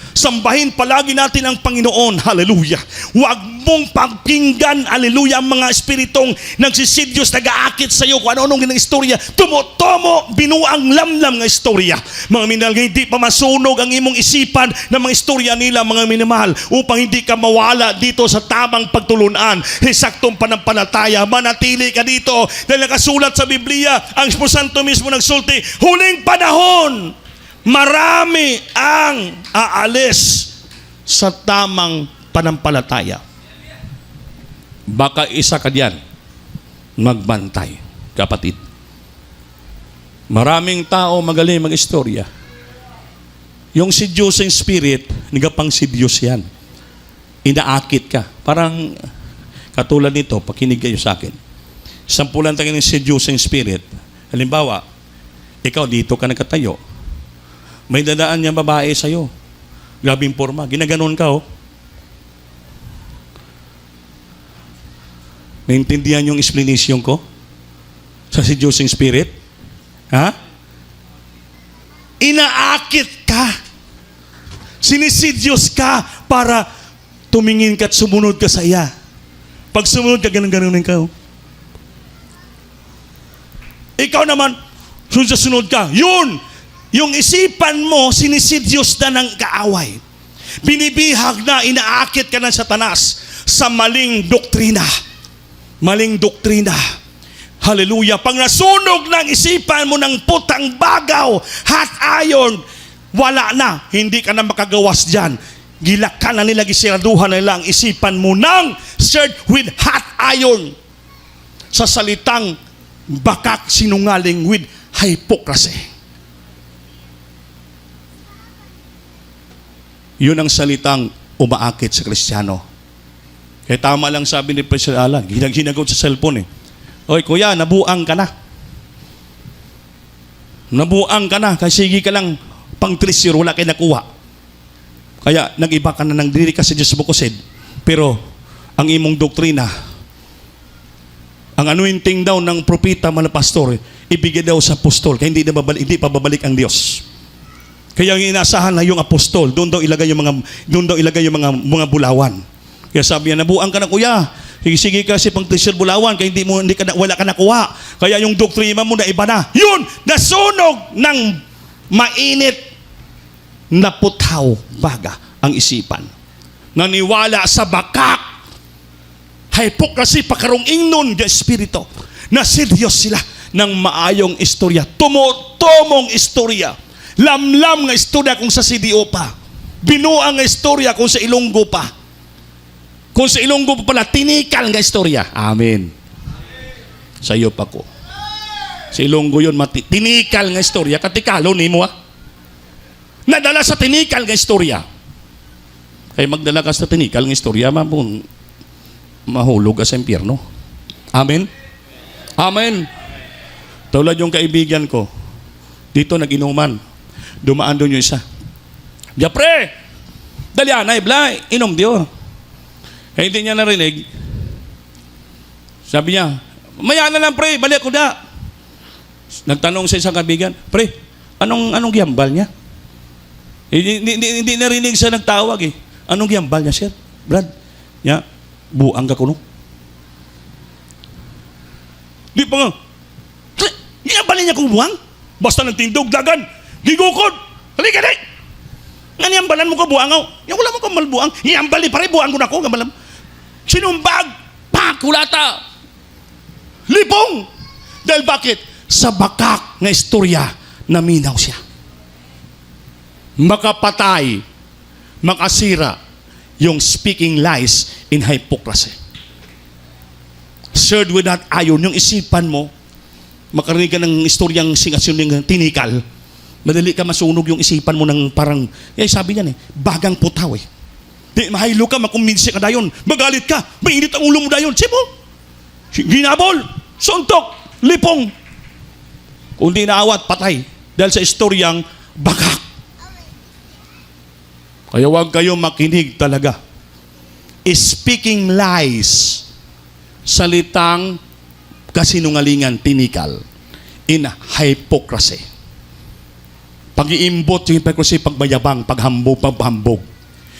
Sambahin palagi natin ang Panginoon. Hallelujah. Huwag mong pagkinggan, hallelujah, ang mga espiritong nagsisidyos, nag-aakit sa iyo kung ano-anong istorya. Tumo-tomo, binuang lamlam ng istorya. Mga minahal, hindi pa masunog ang imong isipan ng mga istorya nila, mga minamahal, upang hindi ka mawala dito sa tamang pagtulunan. Saktong panampalataya, manatili ka dito. Dahil nakasulat sa Biblia, ang Espiritu Santo mismo nagsulti, huling panahon, marami ang aalis sa tamang panampalataya. Baka isa ka diyan, magbantay, kapatid. Maraming tao magaling mag-istorya. Yung si Diyos yung Spirit, nagapang si Diyos yan. Inaakit ka. Parang katulad nito, pakinig kayo sa akin. Sampulan tayo ng si Diyos yung Spirit. Halimbawa, ikaw dito ka nagkatayo. May dadaan niya babae sa'yo. Grabing forma. Ginaganon ka, oh. Naintindihan yung explanation ko? Sa si Diyos yung Spirit? Ha? Inaakit ka. Sinisidyos ka para tumingin ka at sumunod ka sa iya. Pag sumunod ka, ganun-ganunin ka, oh. Ikaw naman, sunod ka. Yun! Yung isipan mo, sinisidyos na ng kaaway. Binibihag na, inaakit ka ng Satanas sa maling doktrina. Maling doktrina. Hallelujah. Pag nasunog ng isipan mo ng putang bagaw, hot iron, wala na. Hindi ka na makagawas dyan. Gilakan na nila, gisiraduhan na nila ang isipan mo ng stirred with hot iron. Sa salitang bakak, sinungaling with hypocrisy. Yun ang salitang umaakit sa Kristiyano. Kaya tama lang sabi ni President Alan, hinagot sa cellphone eh. Oy, kuya, nabuang ka na. Nabuang ka na, kasi sige ka lang pang 3-0, wala kayo nakuha. Kaya nag-iba ka na ng diri ka sa Diyos bukosid. Pero ang imong doktrina, Ang anointing daw ng propeta, mga pastor, ibigay daw sa apostol, kaya hindi pa babalik ang Diyos. Kaya ang inaasahan na yung apostol, doon daw ilagay yung mga bulawan. Kaya sabi niya, nabuang ka na kuya. Sige kasi pang tisir bulawan, kaya wala ka nakuha. Kaya yung doktrina mo na iba na. Yun, nasunog ng mainit na puthaw baga ang isipan. Naniwala sa bakak. Hypocrisy, pakarong ingnon ng Espiritu. Na serious sila ng maayong istorya. Tumong istorya. Lamlam nga istorya kung sa CDO pa. Binuang nga istorya kung sa Ilonggo pa. Kung sa Ilonggo pa pala, tinikal nga istorya. Amen. Sa iyo pa ko. Sa Ilonggo yun, tinikal nga istorya. Katikalo ni mo nadala sa tinikal nga istorya. Kaya magdala ka sa tinikal nga istorya, mahulog ka sa impyerno. Amen? Amen. Tulad yung kaibigan ko, dito nag-inuman. Dumaan doon yung isa. Diya pre! Dalyanay, blay, inom diyo. Kaya hindi niya narinig. Sabi niya, maya na lang pre, balik ko na. Nagtanong sa isang kaibigan, pre, anong giyambal niya? Hindi narinig siya nagtawag eh. Anong giyambal niya, sir? Brad, ya, buang ka kuno. Di pa nga, giyambalin niya kung buang? Basta nagtindog, dagan, gigukod, halika na. Nga niyambalan mo ko buangaw. Yung wala mo ko malbuang. Niyambali pare, buang ko na ko. Sinumbag, kulata, lipong. Dahil bakit? Sa bakak nga istorya, naminaw siya. Makapatay, makasira, yung speaking lies in hypocrisy. Served with that iron, yung isipan mo, makarinig ka ng istoryang singasyon ng tinikal, madali ka masunog yung isipan mo ng parang, sabi niyan bagang putaw Di mahaylo ka, makumbinsi ka dayon, magalit ka, mainit ang ulo mo dayon, sipo, ginabol, suntok, lipong, kung di naawat, patay, dahil sa istoryang bakak. Kaya huwag kayo makinig talaga. Speaking lies, salitang kasinungalingan, tinikal, in hypocrisy. Pag-iimbot yung hypocrisy, pagbayabang, paghambog.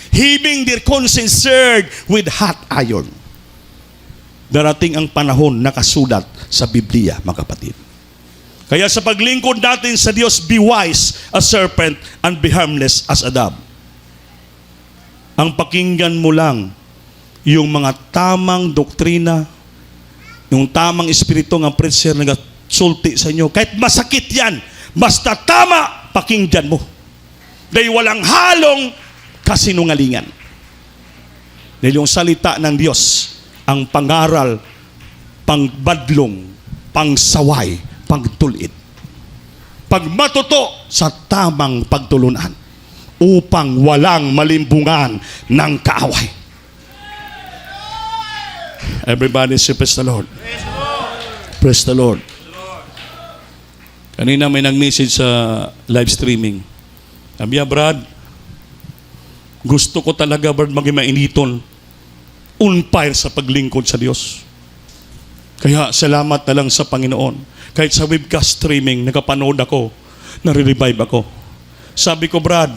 Heaving their conscience served with hot iron. Darating ang panahon nakasulat sa Biblia, mga kapatid. Kaya sa paglingkod natin sa Diyos, be wise as serpent and be harmless as a dove. Ang pakinggan mo lang yung mga tamang doktrina, yung tamang espiritu ng preacher na nagsulti sa inyo. Kahit masakit yan, basta tama, pakinggan mo. Dahil walang halong kasinungalingan. Dahil yung salita ng Diyos, ang pangaral, pangbadlong, pangsaway, pagtulid. Pagmatuto sa tamang pagtulunan upang walang malimbungan ng kaaway. Everybody say praise the Lord. Praise the Lord. Kanina may nag-message sa live streaming. Sabi niya, Brad, gusto ko talaga, Brad, maging mainiton, on fire sa paglingkod sa Diyos. Kaya salamat na lang sa Panginoon. Kahit sa webcast streaming, nakapanood ako, nare-revive ako. Sabi ko, Brad,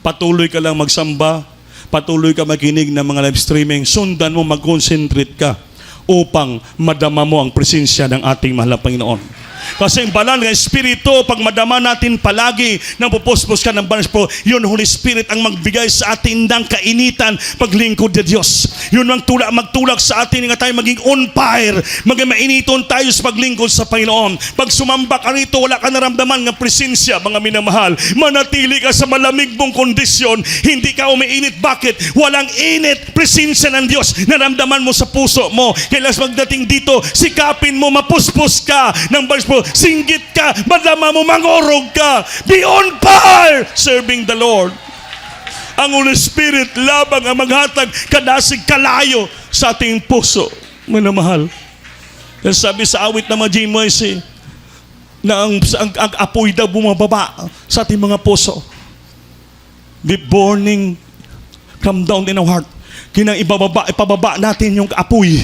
patuloy ka lang magsamba, patuloy ka makinig ng mga live streaming, sundan mo, mag-concentrate ka upang madama mo ang presensya ng ating mahal na Panginoon. Kasi ang banal ng Espiritu, pag madama natin palagi nang pupuspos ka ng banal po, yun Holy Spirit ang magbigay sa atin ng kainitan paglingkod ng Diyos. Yun ang magtulak sa atin nga tayo maging on fire, maging mainiton tayo sa paglingkod sa Panginoon. Pag sumamba ka rito, wala ka naramdaman ng presensya, mga minamahal. Manatili ka sa malamig mong kondisyon, hindi ka umiinit. Bakit? Walang init, presensya ng Diyos. Naramdaman mo sa puso mo. Kailas magdating dito, sikapin mo, mapuspos ka ng banal po, singgit ka, madama mo, mangorog ka. Be on fire serving the Lord. Ang Holy Spirit labang ang maghatag kadasig kalayo sa ating puso. Manamahal. Kaya sabi sa awit na mga J. na ang apoy daw bumababa sa ating mga puso. The burning come down in our heart. Ipababa natin yung apoy.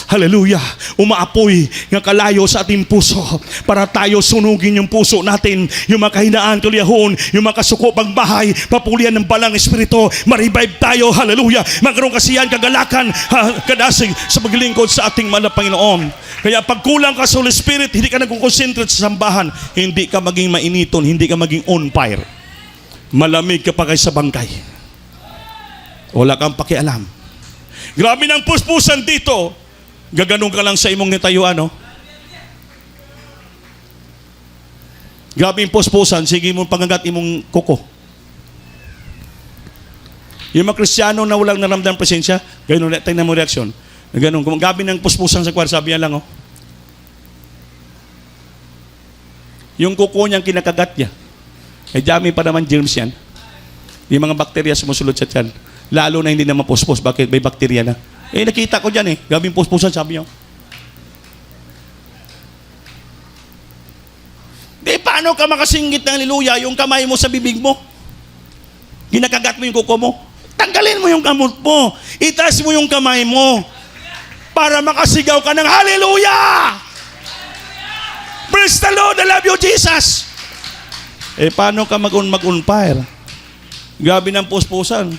Hallelujah. umaapoy nga kalayo sa ating puso para tayo sunugin yung puso natin, yung makahinaan, kuliyahon, yung makasuko pagbahay, papulian ng balang espiritu, ma-revive tayo, hallelujah, magkaroon kasiyan, kagalakan, kadasig sa paglingkod sa ating mahal na Panginoon. Kaya pag kulang ka sa Holy Spirit, hindi ka nagkukonsentrate sa sambahan, hindi ka maging mainiton, hindi ka maging on fire. Malamig ka pa kay sa bangkay. Wala kang pakialam. Grabe ng puspusan dito. Gaganong ka lang sa imong nitayuan, no? Grabe yung puspusan, sige mong pangagat imong kuko. Yung mga Kristiyano na walang naramdaman presensya, ganun, tingnan mo reaksyon. Ganun, kung gabi ng puspusan sa kwarto, sabi yan lang, oh. Yung kuko niyang kinakagat niya, eh dami pa naman germs yan. Yung mga bakterya sumusulod sa tiyan. Lalo na hindi na mapuspos. Bakit? May bakterya na. Eh, nakita ko dyan eh. Gabing puspusan, sabi niyo. Di, paano ka makasinggit ng haleluya yung kamay mo sa bibig mo? Ginakagat mo yung kuko mo. Tanggalin mo yung kamot mo. Itaas mo yung kamay mo. Para makasigaw ka ng haleluya! Praise the Lord! I love you, Jesus! Eh, paano ka mag-on fire? Grabe ng puspusan.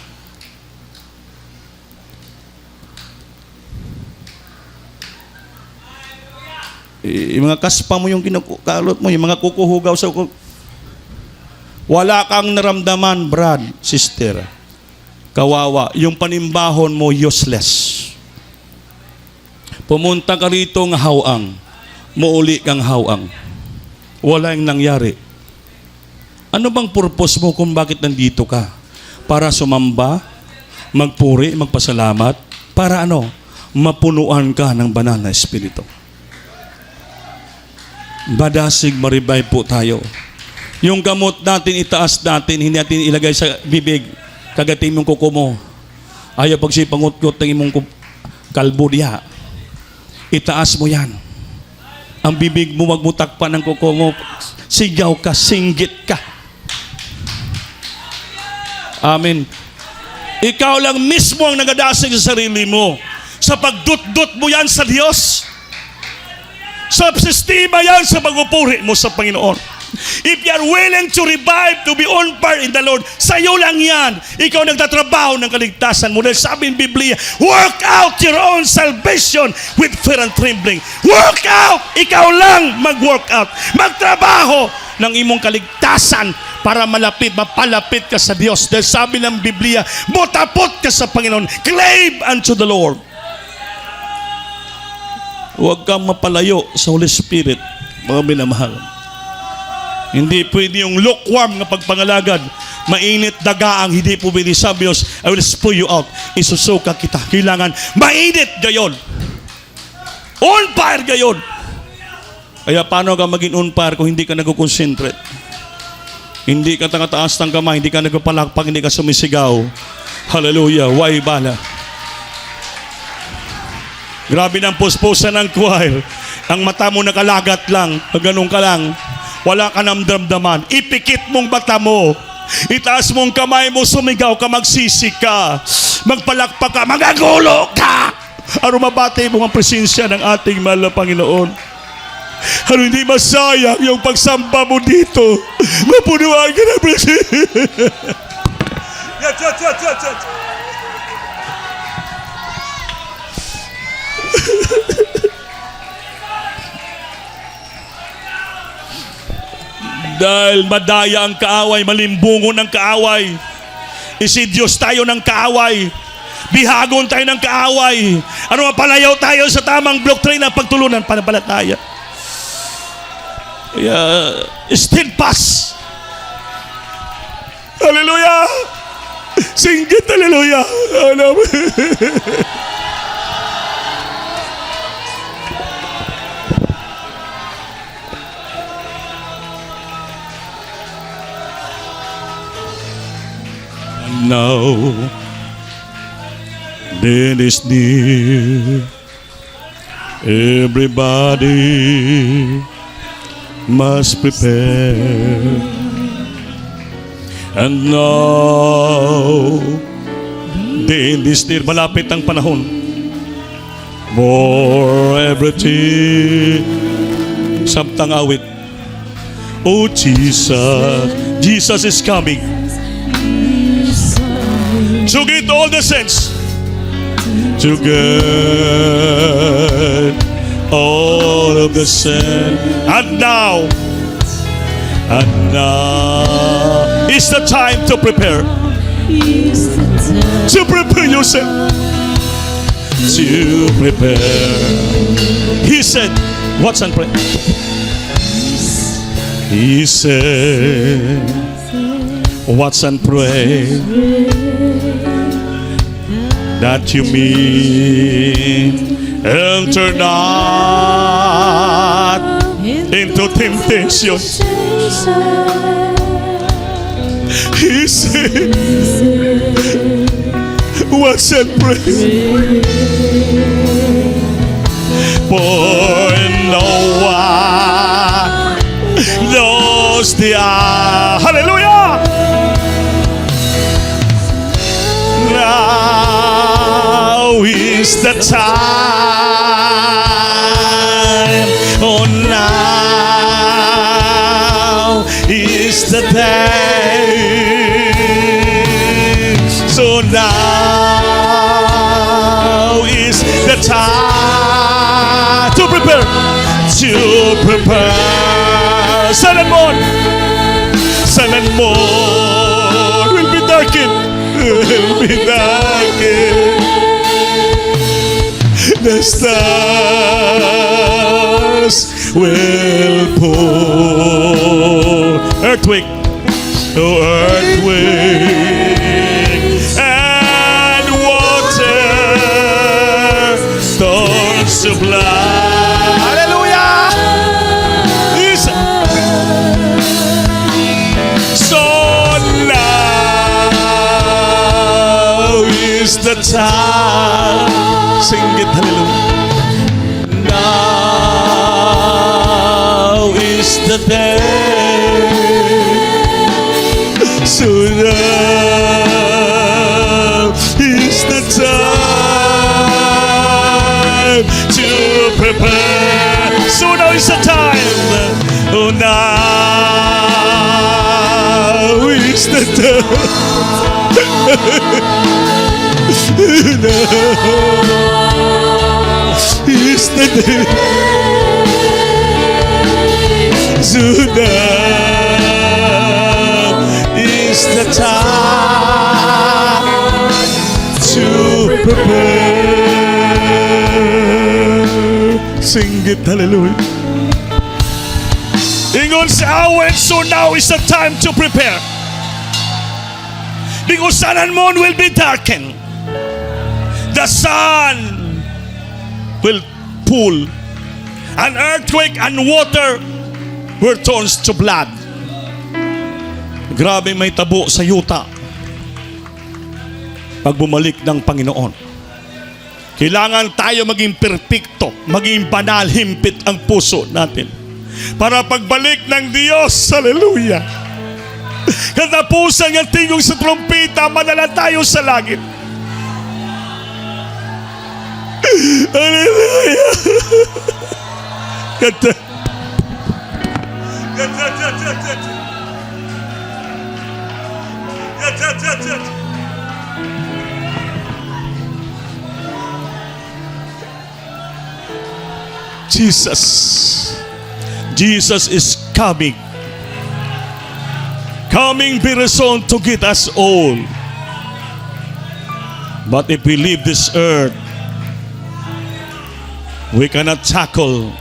Yung mga kaspa mo yung kinukalot mo, yung mga kukuhugaw sa wala kang naramdaman, brad, sister. Kawawa. Yung panimbahon mo, useless. Pumunta ka rito ng hawang. Muuli kang hawang. Wala yung nangyari. Ano bang purpose mo kung bakit nandito ka? Para sumamba, magpuri, magpasalamat, para ano? Mapunuan ka ng banal na espiritu. Badasig, ma-revive po tayo. Yung gamot natin, itaas natin, hindi natin ilagay sa bibig. Kagatin mong kuko mo. Ayaw pag sipangot-kot ng imong kalbo diya. Itaas mo yan. Ang bibig mo, wag mo takpan ng kuko mo. Sigaw ka, singgit ka. Amen. Ikaw lang mismo ang nagadasig sa sarili mo. Sa pagdut-dut mo yan sa Diyos. Sa sistema yan sa pagpupuri mo sa Panginoon. If you are willing to revive, to be on fire in the Lord, sa'yo lang yan. Ikaw nagtatrabaho ng kaligtasan mo. Dahil sabi ng Biblia, work out your own salvation with fear and trembling. Work out! Ikaw lang mag-work out. Magtrabaho ng imong kaligtasan para mapalapit ka sa Diyos. Dahil sabi ng Biblia, butapot ka sa Panginoon. Clave unto the Lord. Huwag kang mapalayo sa Holy Spirit, mga minamahal. Hindi pwede yung lukewarm na pagpangalagad. Mainit dagaang hindi po pwede. Sabi Diyos, I will spew you out. Isusuka kita. Kailangan mainit gayon. On fire gayon. Kaya paano ka maging on fire kung hindi ka nag-concentrate? Hindi ka tangataas ng kamay, hindi ka nagpalakpak, hindi ka sumisigaw. Hallelujah. Why bala? Grabe ng puspusan ng choir. Ang mata mo nakalagat lang. Ganun ka lang. Wala ka nang damdaman. Ipikit mong mata mo. Itaas mong kamay mo. Sumigaw ka. Magsisi ka. Magpalakpak ka. Magagulo ka. Ano mabati mo ang presensya ng ating mahal na Panginoon. Ano hindi masayang yung pagsamba mo dito. Mapunuan ka ng presensya. Yat. Dahil madaya ang kaaway, malimbungon ng kaaway. Isidyos tayo ng kaaway. Bihagon tayo ng kaaway. Ano mapalayaw tayo sa tamang doctrine ng pagtulunan, panampalataya. Steadfast. Hallelujah. Singgit, hallelujah. Now, then is near. Everybody must prepare. And now, then is near. Malapit ang panahon. for everything. Samtang awit. Oh Jesus, Jesus is coming. To get all the saints. To get all of the sin. And now is the time to prepare. To prepare yourself. To prepare. He said, what's on prayer? He said, what's on pray that you mean enter not into temptation. He said, what's on pray? For no one knows the hour. Hallelujah! Now is the time. Oh, now is the day. So now is the time to prepare. To prepare. Sun and moon. Sun and moon will be darkened. Will be darkened. The stars will pour. Earthquake. Oh, earthquake. And water turns to blood. Hallelujah. Listen. So now is the time. Sing it, hallelujah. Now is the day. So now is the time to prepare. So now is the time. Oh, now is the time. Is the day. So now is the time to prepare. Sing it, hallelujah. Ingon sa awit, so now is the time to prepare. Because sun and moon will be darkened. The sun will pool. An earthquake and water will turn to blood. Grabe may tabo sa yuta pag bumalik ng Panginoon. Kailangan tayo maging perpekto, maging banal, himpit ang puso natin. Para pagbalik ng Diyos, hallelujah, katapusan ng tingog sa trompeta, madala tayo sa langit. Hallelujah. Ganda. Ganda. Jesus is coming very soon to get us all. But if we leave this earth, we cannot tackle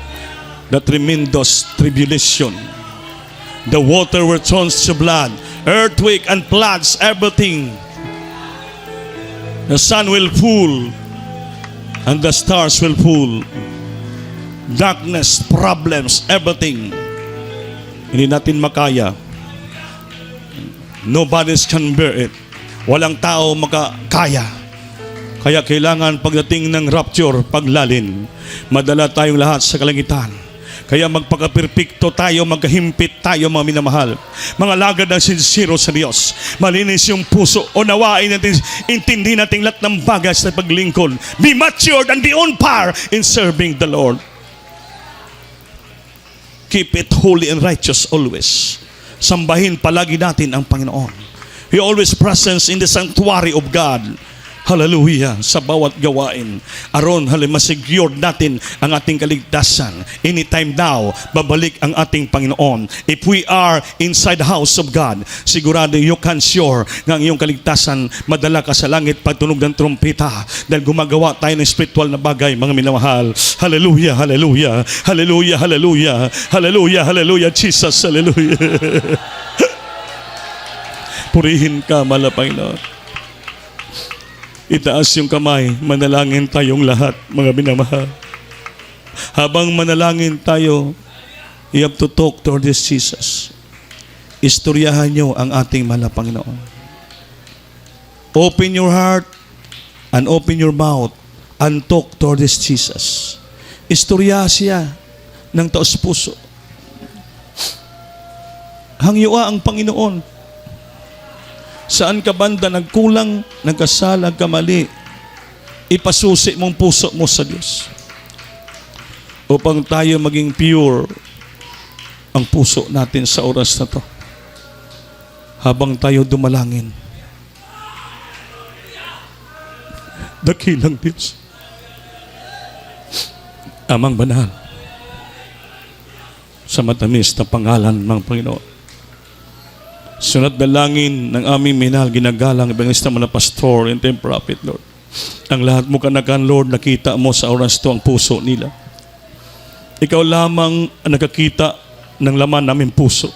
the tremendous tribulation. The water will turn to blood, earthquake and floods, everything. The sun will fall and the stars will fall. Darkness, problems, everything. Hindi natin makaya. Nobody can bear it. Walang tao makakaya. Kaya kailangan pagdating ng rapture, paglalin, madala tayong lahat sa kalangitan. Kaya magpakaperpekto tayo, magkahimpit tayo mga minamahal. Mga lagad ng sincero sa Diyos. Malinis yung puso. Unawain natin, intindi natin lahat ng bagay sa paglingkod. Be matured and be on par in serving the Lord. Keep it holy and righteous always. Sambahin palagi natin ang Panginoon. He always presents in the sanctuary of God. Hallelujah, sa bawat gawain. Aron, masigure natin ang ating kaligtasan. Anytime now, babalik ang ating Panginoon. If we are inside the house of God, sigurado you can sure na ang iyong kaligtasan, madala ka sa langit pagtunog ng trumpeta. Dahil gumagawa tayo ng spiritual na bagay, mga minamahal. Hallelujah, hallelujah, hallelujah, hallelujah, hallelujah, hallelujah, Jesus, hallelujah. Purihin ka, mahal na Panginoon. Itaas yung kamay, manalangin tayong lahat, mga minamahal. Habang manalangin tayo, you have to talk toward this Jesus. Istoryahan nyo ang ating mahal na Panginoon. Open your heart and open your mouth and talk toward this Jesus. Istorya siya ng taos puso. Hangyua ang Panginoon. Saan ka banda nagkulang, nagkasala, nagkamali, ipasusi mong puso mo sa Diyos. Upang tayo maging pure ang puso natin sa oras na to. Habang tayo dumalangin. Dakilang Diyos. Amang banal. Sa matamis na pangalan ng Panginoon. Sunod dalangin ng aming minahal, ginagalang, evangelista mo na pastor and then prophet, Lord. Ang lahat mo kanakan, Lord, nakita mo sa oras to ang puso nila. Ikaw lamang ang nakakita ng laman namin puso.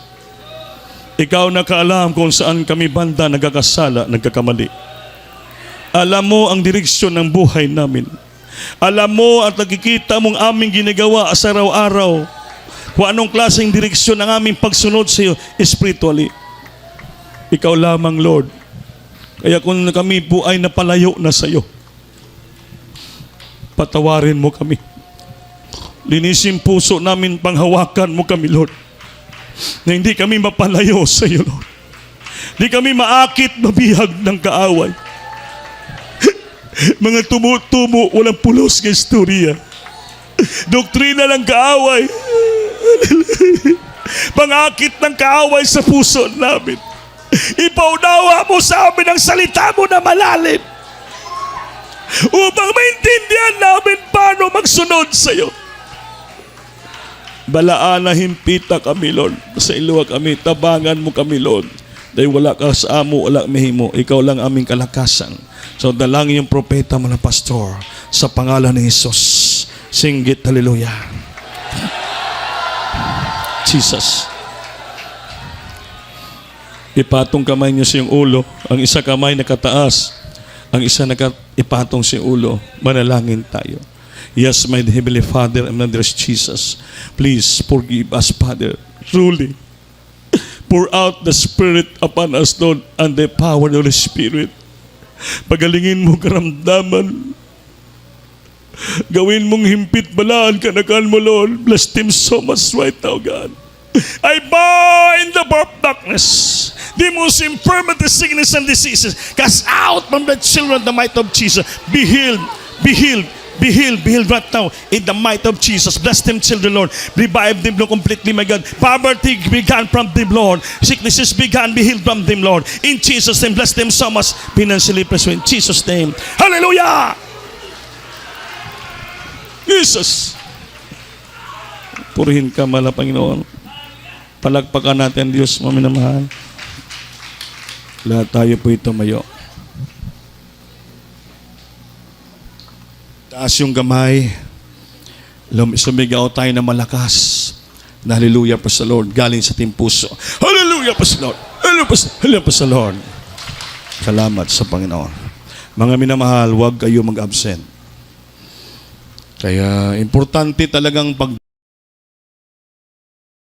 Ikaw nakaalam kung saan kami banda nagkakasala, nagkakamali. Alam mo ang direksyon ng buhay namin. Alam mo at nakikita mong aming ginagawa sa araw-araw. Kung anong klaseng direksyon ng aming pagsunod sa iyo spiritually. Ikaw lamang, Lord. Kaya kung kami po ay napalayo na sa iyo, patawarin mo kami. Linisin puso namin, panghawakan mo kami, Lord. Na hindi kami mapalayo sa iyo, Lord. Hindi kami maakit, mabihag ng kaaway. Mga tumo-tumo, walang pulos ng istorya. Doktrina ng kaaway. Pangakit ng kaaway sa puso namin. Ipaunawa mo sa amin ang salita mo na malalim upang maintindihan namin paano magsunod sa iyo. Balaan na himpita kami, Lord. Sa iluwa kami, tabangan mo kami, Lord. Dahil wala ka sa amo, wala mihimo. Ikaw lang aming kalakasan. So dalangin yung propeta mo na pastor sa pangalan ni Jesus. Singgit, hallelujah. Jesus. Ipatong kamay niyo sa iyong ulo. Ang isa kamay nakataas. Ang isa ipatong sa iyong ulo. Manalangin tayo. Yes, my Heavenly Father, and there's Jesus. Please forgive us, Father. Truly. Pour out the Spirit upon us, Lord, and the power of the Holy Spirit. Pagalingin mo karamdaman. Gawin mong himpit balaan kanakan mo, Lord. Bless them so much right now, God. I bind the power of darkness, demons, infirmity, sickness, and diseases. Cast out from the children the might of Jesus. Be healed, be healed, be healed, be healed right now in the might of Jesus. Bless them, children, Lord. Revive them, Lord, completely, my God. Poverty began from them, Lord. Sicknesses began, be healed from them, Lord. In Jesus' name, bless them so much. Financially bless in Jesus' name. Hallelujah! Jesus! Purihin ka, mahal na Panginoon. Palagpakan natin, Diyos, mga minamahal. Lahat tayo po tumayo. Taas yung gamay. Sumigaw tayo na malakas. Na hallelujah pa sa Lord. Galing sa ating puso. Hallelujah pa sa Lord. Hallelujah pa sa Lord. Salamat sa Panginoon. Mga minamahal, huwag kayo mag-absent. Kaya importante talagang pag